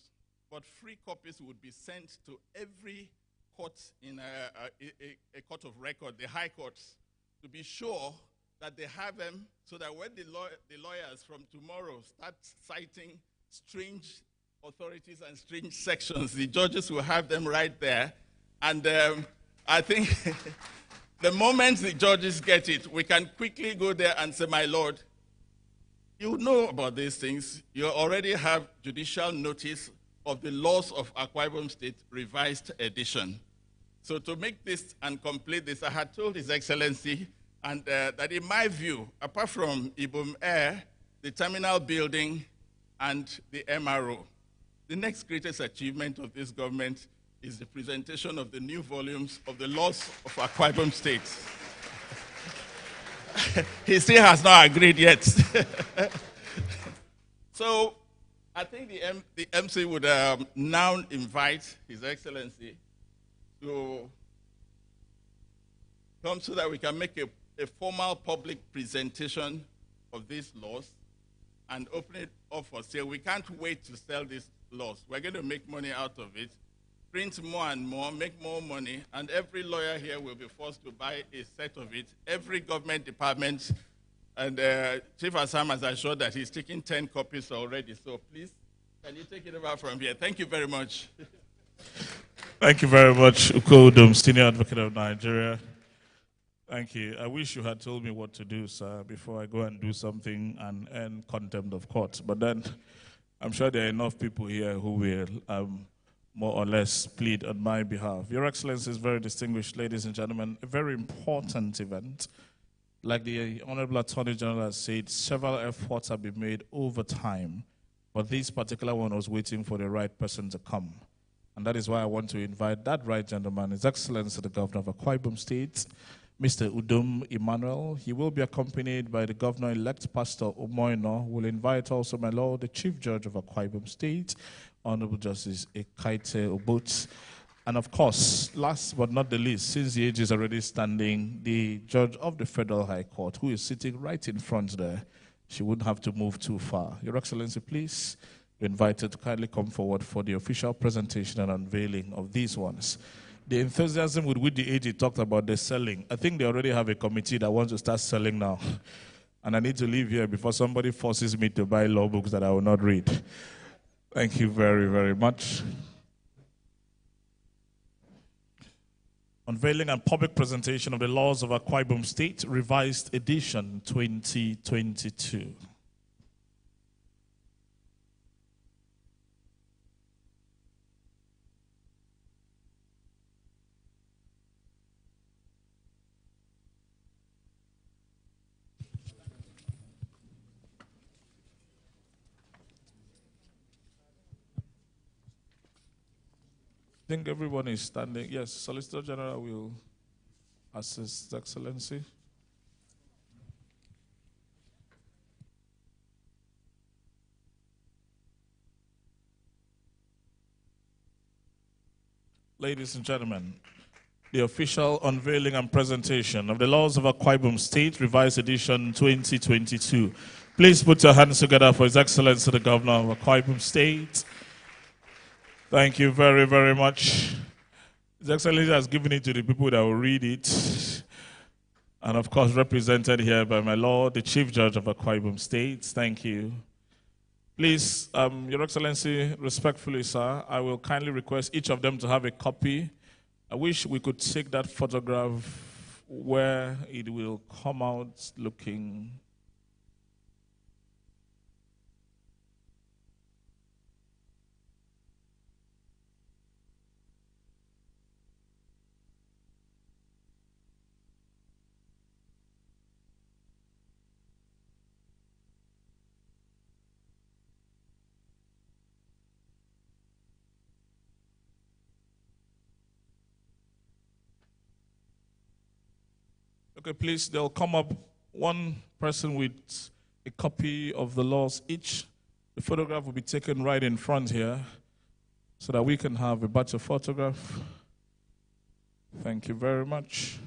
but free copies would be sent to every court in a court of record, the high courts, to be sure that they have them so that when the lawyers from tomorrow start citing strange authorities and strange sections, the judges will have them right there. And I think the moment the judges get it, we can quickly go there and say, my lord, you know about these things. You already have judicial notice of the laws of Akwa Ibom State revised edition. So to make this and complete this, I had told His Excellency and that in my view, apart from Ibom Air, the terminal building, and the MRO. The next greatest achievement of this government is the presentation of the new volumes of the laws of Akwa Ibom State. He still has not agreed yet. So I think the MC would now invite His Excellency to come so that we can make a formal public presentation of these laws and open it up for sale. We can't wait to sell these laws. We're going to make money out of it, print more and more, make more money, and every lawyer here will be forced to buy a set of it. Every government department, and Chief Assam has assured that he's taking 10 copies already. So please, can you take it over from here? Thank you very much. Thank you very much, Ukodum, Senior Advocate of Nigeria. Thank you. I wish you had told me what to do, sir, before I go and do something and earn contempt of court. But then I'm sure there are enough people here who will more or less plead on my behalf. Your Excellencies, very distinguished ladies and gentlemen, a very important event. Like the Honorable Attorney General has said, several efforts have been made over time, but this particular one was waiting for the right person to come. And that is why I want to invite that right gentleman, His Excellency the Governor of Akwa Ibom State, Mr. Udom Emmanuel. He will be accompanied by the Governor-elect, Pastor Omoino. We'll invite also, my Lord, the Chief Judge of Akwa Ibom State, Honorable Justice Ekaite Obot. And of course, last but not the least, since the age is already standing, the Judge of the Federal High Court, who is sitting right in front there. She wouldn't have to move too far. Your Excellency, please, you're invited to kindly come forward for the official presentation and unveiling of these ones. The enthusiasm with which the AG talked about the selling, I think they already have a committee that wants to start selling now. And I need to leave here before somebody forces me to buy law books that I will not read. Thank you very, very much. Unveiling and public presentation of the laws of Akwa Ibom State, revised edition 2022. I think everyone is standing. Yes, Solicitor General will assist His Excellency. Ladies and gentlemen, the official unveiling and presentation of the laws of Akwa Ibom State, revised edition 2022. Please put your hands together for His Excellency the Governor of Akwa Ibom State. Thank you very, very much. His Excellency has given it to the people that will read it. And of course, represented here by my Lord, the Chief Judge of Akwa Ibom State. Thank you. Please, Your Excellency, respectfully, sir, I will kindly request each of them to have a copy. I wish we could take that photograph where it will come out looking. Okay, please, they'll come up, one person with a copy of the laws each. The photograph will be taken right in front here so that we can have a batch of photograph. Thank you very much.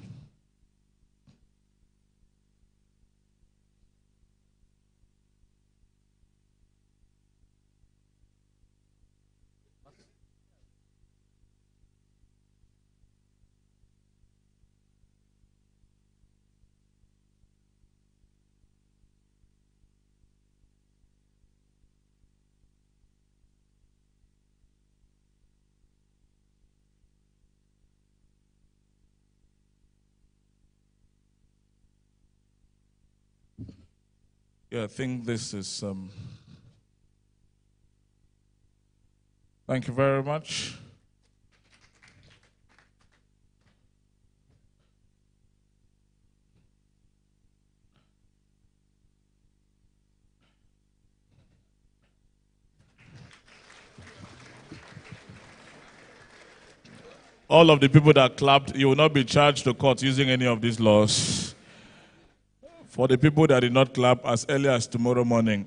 Yeah, I think this is, thank you very much. All of the people that clapped, you will not be charged to court using any of these laws. For the people that did not clap, as early as tomorrow morning,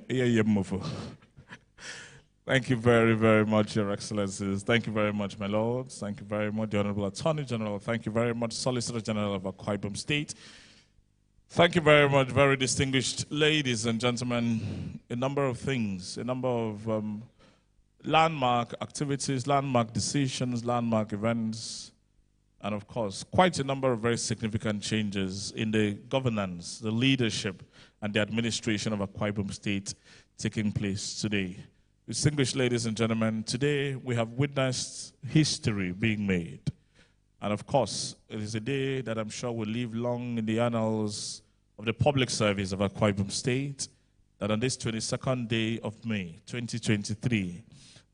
thank you very, very much, Your Excellencies. Thank you very much, my lords. Thank you very much, the Honorable Attorney General. Thank you very much, Solicitor General of Akwa Ibom State. Thank you very much, very distinguished ladies and gentlemen. A number of things, a number of landmark activities, landmark decisions, landmark events, and of course, quite a number of very significant changes in the governance, the leadership, and the administration of Akwa Ibom State taking place today. Distinguished ladies and gentlemen, today we have witnessed history being made. And of course, it is a day that I'm sure will live long in the annals of the public service of Akwa Ibom State, that on this 22nd day of May, 2023,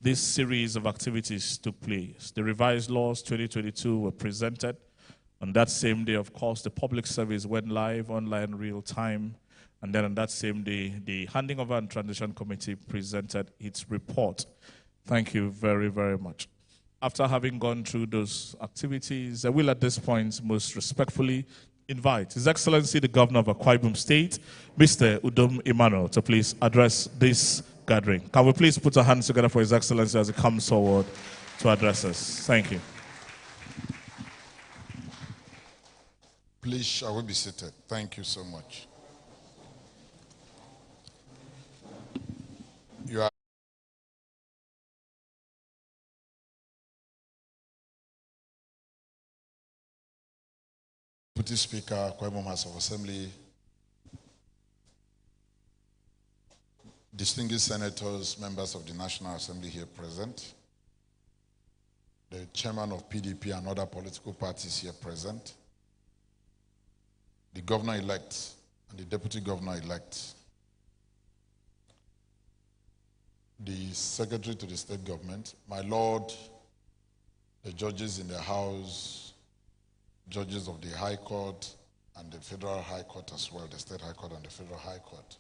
this series of activities took place. The revised laws 2022 were presented. On that same day, of course, the public service went live, online, real time. And then on that same day, the Handing Over and Transition Committee presented its report. Thank you very, very much. After having gone through those activities, I will at this point most respectfully invite His Excellency the Governor of Akwa Ibom State, Mr. Udom Emmanuel, to please address this gathering. Can we please put our hands together for His Excellency as he comes forward to address us? Thank you. Please, shall we be seated? Thank you so much. You are Deputy Speaker, Akwa Ibom House of Assembly, distinguished senators, members of the National Assembly here present, the chairman of PDP and other political parties here present, the governor-elect and the deputy governor-elect, the secretary to the state government, my lord, the judges in the House, judges of the High Court and the Federal High Court as well, the State High Court and the Federal High Court,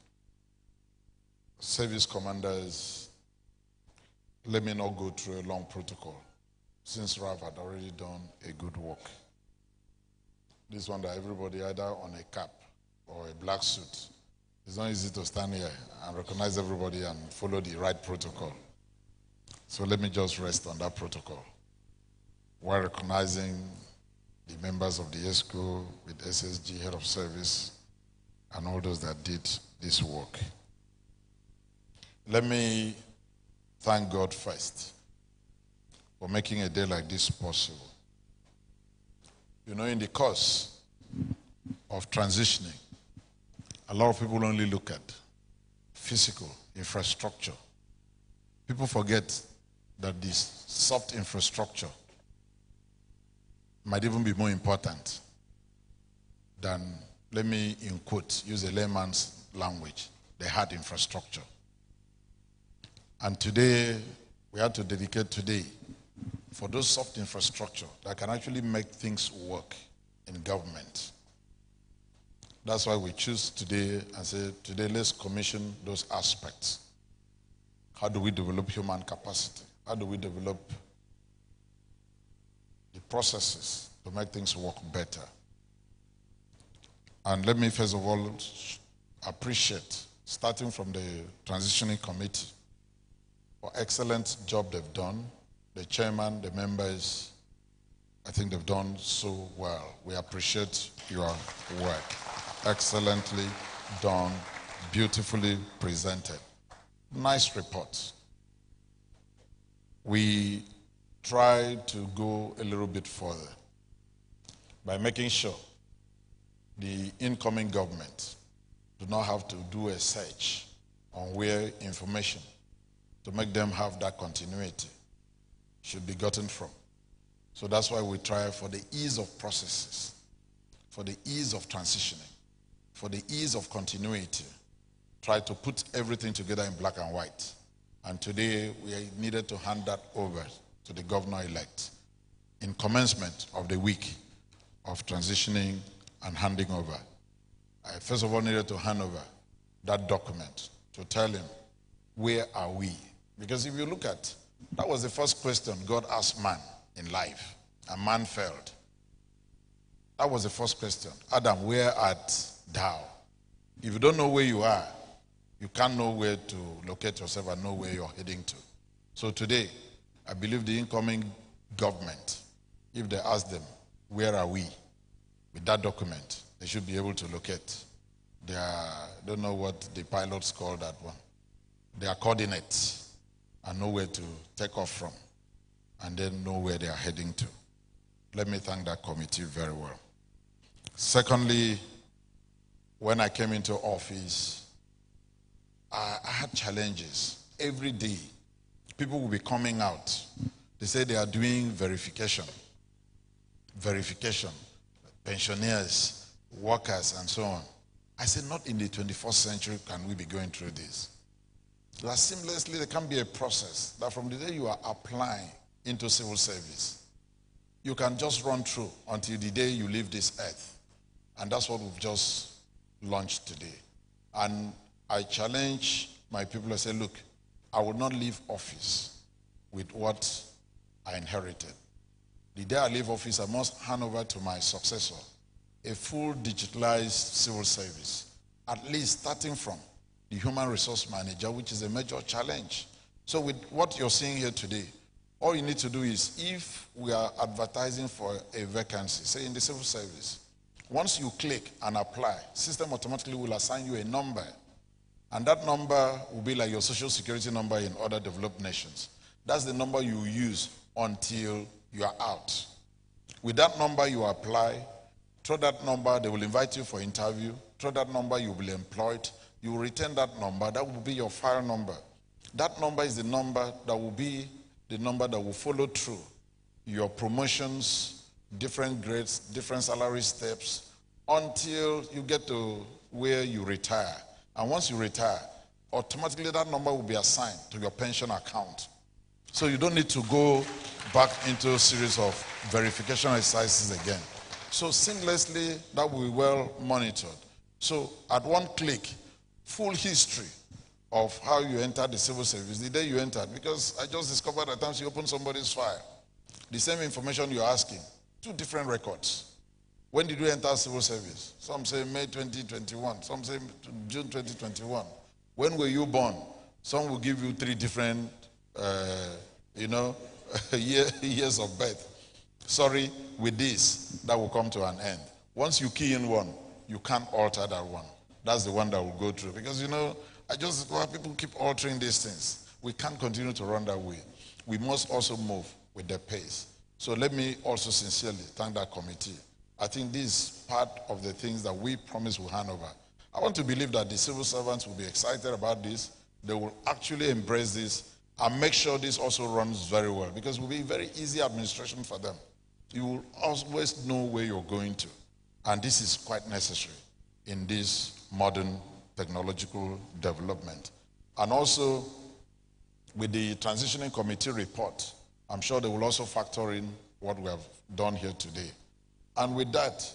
service commanders. Let me not go through a long protocol since Rav had already done a good work. This one that everybody either on a cap or a black suit. It's not easy to stand here and recognize everybody and follow the right protocol. So let me just rest on that protocol while recognizing the members of the ESCO with SSG, head of service, and all those that did this work. Let me thank God first for making a day like this possible. You know, in the course of transitioning, a lot of people only look at physical infrastructure. People forget that this soft infrastructure might even be more important than, let me in quote, use a layman's language, the hard infrastructure. And today, we have to dedicate today for those soft infrastructure that can actually make things work in government. That's why we choose today and say, today let's commission those aspects. How do we develop human capacity? How do we develop the processes to make things work better? And let me first of all appreciate, starting from the transitioning committee, for excellent job they've done. The chairman, the members, I think they've done so well. We appreciate your work. Excellently done, beautifully presented. Nice reports. We try to go a little bit further by making sure the incoming government do not have to do a search on where information to make them have that continuity should be gotten from. So that's why we try for the ease of processes, for the ease of transitioning, for the ease of continuity, try to put everything together in black and white. And today we needed to hand that over to the governor-elect in commencement of the week of transitioning and handing over. I first of all needed to hand over that document to tell him, where are we? Because if you look at, that was the first question God asked man in life. and man failed. That was the first question. Adam, where art thou? If you don't know where you are, you can't know where to locate yourself and know where you're heading to. So today, I believe the incoming government, if they ask them, where are we? With that document, they should be able to locate their, I don't know what the pilots call that one, their coordinates, and know where to take off from, and then know where they are heading to. Let me thank that committee very well. Secondly, when I came into office, I had challenges. Every day, people will be coming out. They say they are doing verification, pensioners, workers, and so on. I said, not in the 21st century can we be going through this. So that seamlessly, there can be a process that from the day you are applying into civil service, you can just run through until the day you leave this earth. And that's what we've just launched today. And I challenge my people. I say, look, I will not leave office with what I inherited. The day I leave office, I must hand over to my successor a full digitalized civil service, at least starting from the human resource manager, which is a major challenge. So with what you're seeing here today, all you need to do is, if we are advertising for a vacancy, say in the civil service, once you click and apply, system automatically will assign you a number. And that number will be like your social security number in other developed nations. That's the number you use until you are out. With that number, you apply. Through that number, they will invite you for interview. Through that number, you will be employed. You will return that number. That will be your file number. That number is the number that will be the number that will follow through your promotions, different grades, different salary steps, until you get to where you retire. And once you retire, automatically that number will be assigned to your pension account. So you don't need to go back into a series of verification exercises again. So seamlessly, that will be well monitored. So at one click, full history of how you entered the civil service, the day you entered, because I just discovered at times you open somebody's file, the same information you're asking, two different records. When did you enter civil service? Some say May 2021, some say June 2021. When were you born? Some will give you three different, years of birth. Sorry, with this, that will come to an end. Once you key in one, you can't alter that one. That's the one that will go through. Because, I just discover people keep altering these things. We can't continue to run that way. We must also move with the pace. So let me also sincerely thank that committee. I think this is part of the things that we promise we'll hand over. I want to believe that the civil servants will be excited about this. They will actually embrace this and make sure this also runs very well, because it will be very easy administration for them. You will always know where you're going to. And this is quite necessary in this modern technological development. And also, with the transitioning committee report, I'm sure they will also factor in what we have done here today. And with that,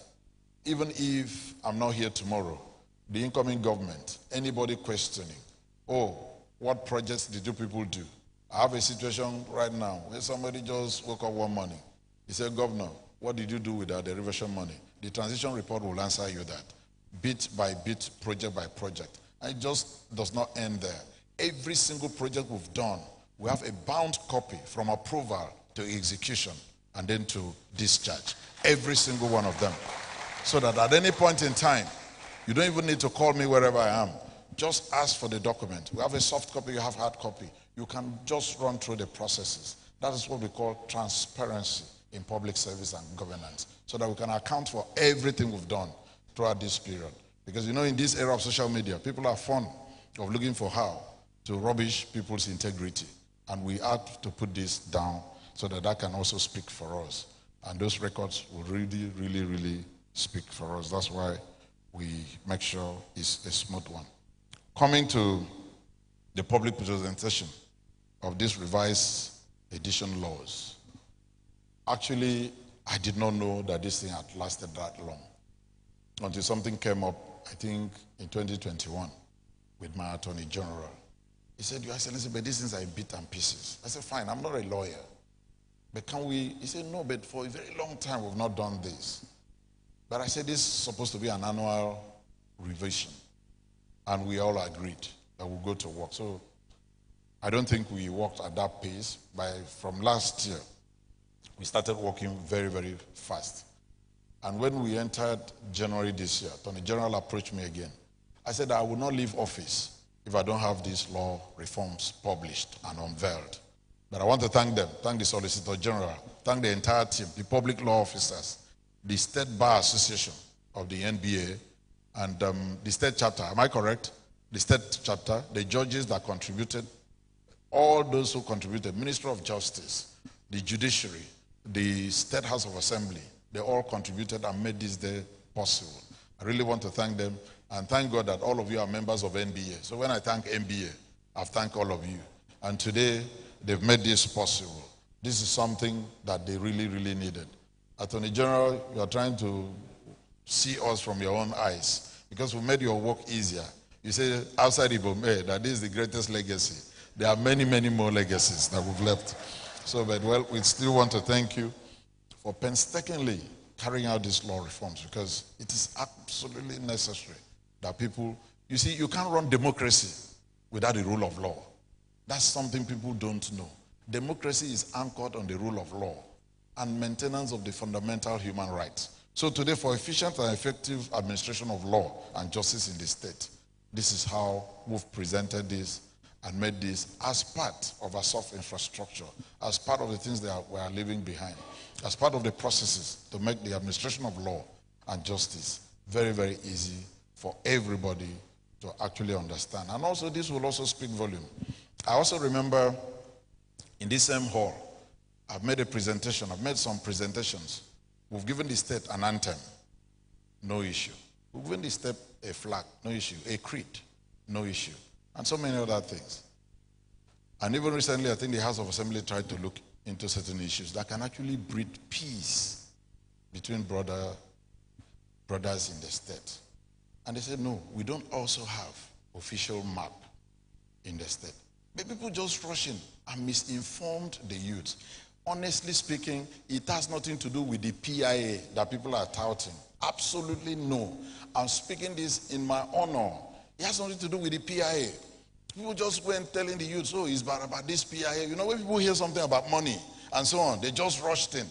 even if I'm not here tomorrow, the incoming government, anybody questioning, oh, what projects did you people do? I have a situation right now where somebody just woke up one morning. He said, Governor, what did you do with our derivation money? The transition report will answer you that, bit by bit, project by project. And it just does not end there. Every single project we've done, we have a bound copy from approval to execution and then to discharge. Every single one of them. So that at any point in time, you don't even need to call me wherever I am. Just ask for the document. We have a soft copy, you have hard copy. You can just run through the processes. That is what we call transparency in public service and governance, so that we can account for everything we've done throughout this period. Because in this era of social media, people are fond of looking for how to rubbish people's integrity. And we have to put this down so that that can also speak for us. And those records will really, really, really speak for us. That's why we make sure it's a smooth one. Coming to the public presentation of this revised edition laws. Actually, I did not know that this thing had lasted that long until something came up, I think, in 2021 with my Attorney General. He said, Your Excellency, but these things are in bits and pieces. I said, fine, I'm not a lawyer. But can we? He said, no, but for a very long time we've not done this. But I said, this is supposed to be an annual revision. And we all agreed that we'll go to work. So I don't think we worked at that pace. From last year, we started working very, very fast. And when we entered January this year, Attorney General approached me again. I said, I will not leave office if I don't have these law reforms published and unveiled. But I want to thank them, thank the Solicitor General, thank the entire team, the public law officers, the State Bar Association of the NBA, and the state chapter. Am I correct? The state chapter, the judges that contributed, all those who contributed, Minister of Justice, the Judiciary, the State House of Assembly, they all contributed and made this day possible. I really want to thank them, and thank God that all of you are members of NBA. So when I thank NBA, I've thanked all of you. And today, they've made this possible. This is something that they really, really needed. Attorney General, you are trying to see us from your own eyes because we made your work easier. You say outside Ibome that this is the greatest legacy. There are many, many more legacies that we've left. So, but well, we still want to thank you for painstakingly carrying out these law reforms because it is absolutely necessary that people, you see, you can't run democracy without the rule of law. That's something people don't know. Democracy is anchored on the rule of law and maintenance of the fundamental human rights. So today, for efficient and effective administration of law and justice in the state, this is how we've presented this and made this as part of our soft infrastructure, as part of the things that we are leaving behind, as part of the processes to make the administration of law and justice very, very easy for everybody to actually understand. And also, this will also speak volume. I also remember in this same hall, I've made some presentations. We've given the state an anthem, no issue. We've given the state a flag, no issue. A creed, no issue. And so many other things. And even recently, I think the House of Assembly tried to look into certain issues that can actually breed peace between brothers in the state. And they said, no, we don't also have official map in the state. But people just rush in and misinformed the youth. Honestly speaking, it has nothing to do with the PIA that people are touting. Absolutely no. I'm speaking this in my honor. It has nothing to do with the PIA. People just went telling the youth, oh, it's bad about this PIA. You know, when people hear something about money and so on, they just rushed in.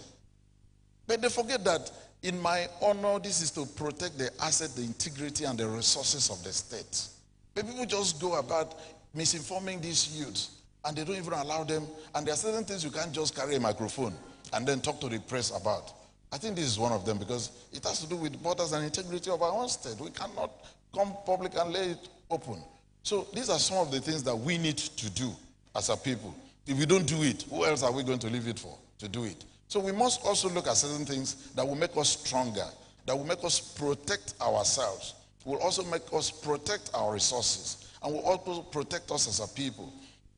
But they forget that in my honor, this is to protect the asset, the integrity, and the resources of the state. But people just go about misinforming these youths, and they don't even allow them. And there are certain things you can't just carry a microphone and then talk to the press about. I think this is one of them because it has to do with borders and integrity of our own state. We cannot come public and lay it open. So these are some of the things that we need to do as a people. If we don't do it, who else are we going to leave it for to do it? So we must also look at certain things that will make us stronger, that will make us protect ourselves, will also make us protect our resources, and will also protect us as a people,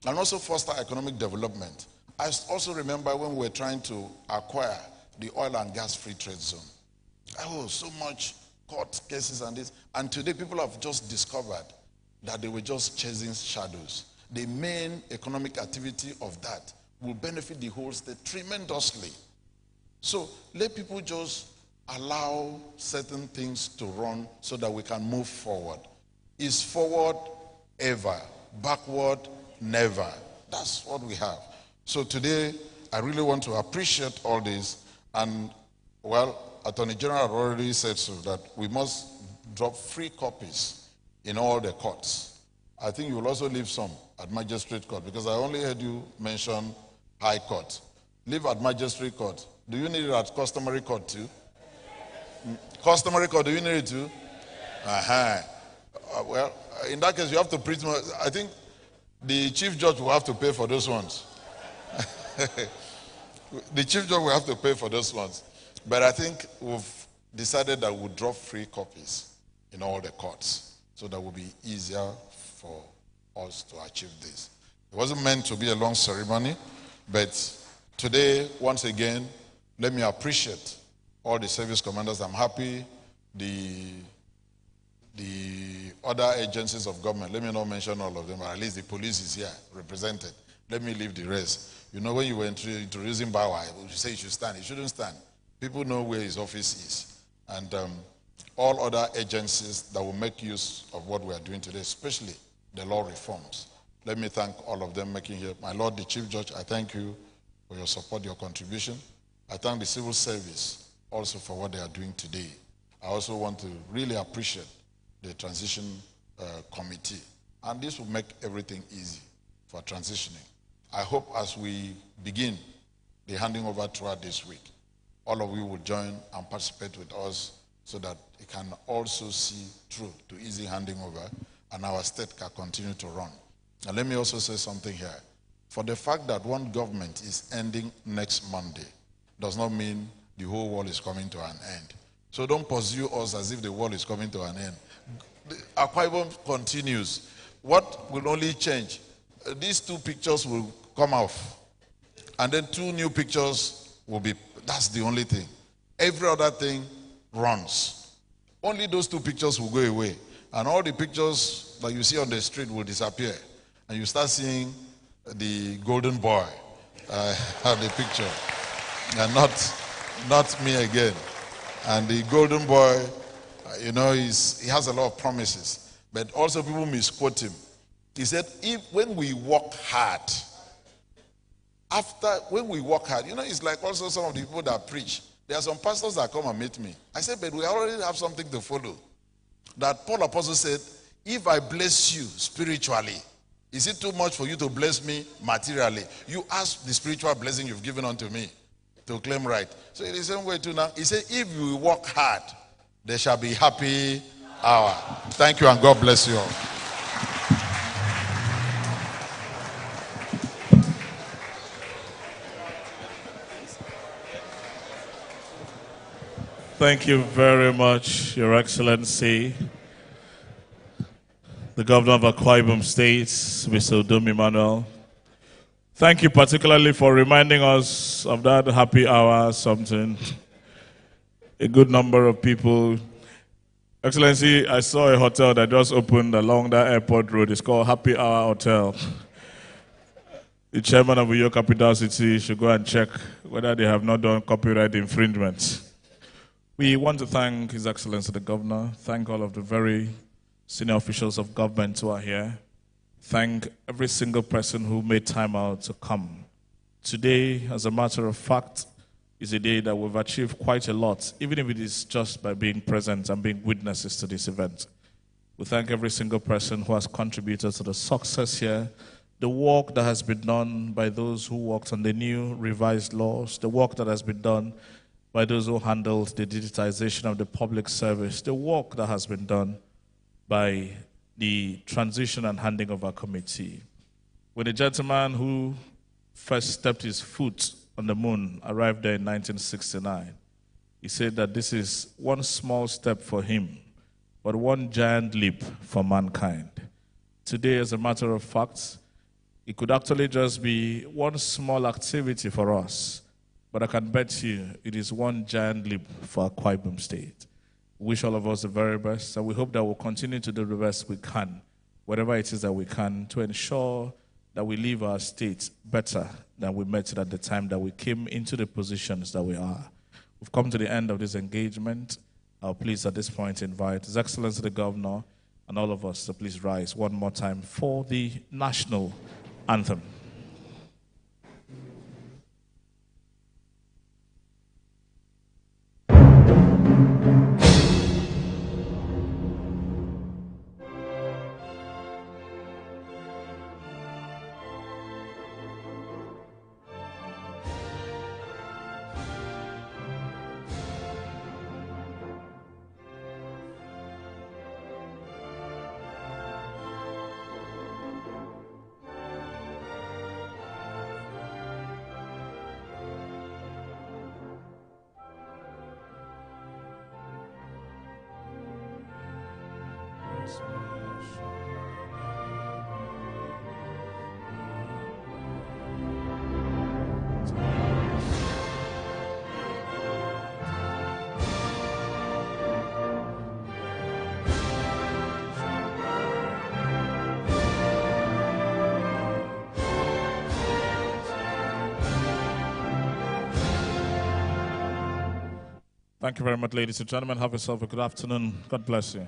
and also foster economic development. I also remember when we were trying to acquire the oil and gas free trade zone. Oh, so much court cases and this. And today people have just discovered that they were just chasing shadows. The main economic activity of that will benefit the whole state tremendously. So let people just allow certain things to run so that we can move forward. Is forward ever, backward never. That's what we have. So today, I really want to appreciate all this. And, well, Attorney General already said so, that we must drop free copies in all the courts. I think you will also leave some at magistrate court, because I only heard you mention high court. Leave at magistrate court. Do you need it at customary court too? Customary court, do you need it too? Well, in that case, you have to pretty much, I think the chief judge will have to pay for those ones. The chief judge will have to pay for those ones. But I think we've decided that we'll drop free copies in all the courts so that it will be easier for us to achieve this. It wasn't meant to be a long ceremony, but today, once again, let me appreciate all the service commanders. I'm happy the other agencies of government, let me not mention all of them, but at least the police is here represented. Let me leave the rest. You know, when you were introducing Bawa, you say you should stand. He shouldn't stand. People know where his office is. And all other agencies that will make use of what we are doing today, especially the law reforms. Let me thank all of them making here. My Lord, the Chief Judge, I thank you for your support, your contribution. I thank the civil service also for what they are doing today. I also want to really appreciate the transition committee. And this will make everything easy for transitioning. I hope as we begin the handing over throughout this week, all of you will join and participate with us so that it can also see through to easy handing over and our state can continue to run. And let me also say something here. For the fact that one government is ending next Monday does not mean the whole world is coming to an end. So don't pursue us as if the world is coming to an end. Akwa Ibom continues. What will only change? These two pictures will come off. And then 2 new pictures will be, that's the only thing. Every other thing runs. Only those 2 pictures will go away. And all the pictures that you see on the street will disappear. And you start seeing the golden boy on the picture. And not me again. And the golden boy, you know, he has a lot of promises. But also people misquote him. He said, when we work hard, when we work hard, you know, it's like also some of the people that preach. There are some pastors that come and meet me. I said, but we already have something to follow. That Paul Apostle said, if I bless you spiritually, is it too much for you to bless me materially? You ask the spiritual blessing you've given unto me to claim right. So in the same way too now, he said, if you work hard, there shall be happy hour. Thank you and God bless you all. Thank you very much, Your Excellency, the Governor of Akwa Ibom State, Mr. Udom Emmanuel. Thank you particularly for reminding us of that happy hour something. A good number of people. Excellency, I saw a hotel that just opened along that airport road. It's called Happy Hour Hotel. The chairman of Uyo Capital City should go and check whether they have not done copyright infringements. We want to thank His Excellency the Governor, thank all of the very senior officials of government who are here, thank every single person who made time out to come. Today, as a matter of fact, is a day that we've achieved quite a lot, even if it is just by being present and being witnesses to this event. We thank every single person who has contributed to the success here, the work that has been done by those who worked on the new revised laws, the work that has been done by those who handled the digitization of the public service, the work that has been done by the transition and handing over committee. When the gentleman who first stepped his foot on the moon arrived there in 1969, he said that this is one small step for him, but one giant leap for mankind. Today, as a matter of fact, it could actually just be one small activity for us, but I can bet you it is one giant leap for Akwa Ibom State. We wish all of us the very best, and we hope that we'll continue to do the best we can, whatever it is that we can, to ensure that we leave our state better than we met it at the time that we came into the positions that we are. We've come to the end of this engagement. I'll please at this point invite His Excellency the Governor and all of us to please rise one more time for the national anthem. Thank you very much, ladies and gentlemen. Have yourself a good afternoon. God bless you.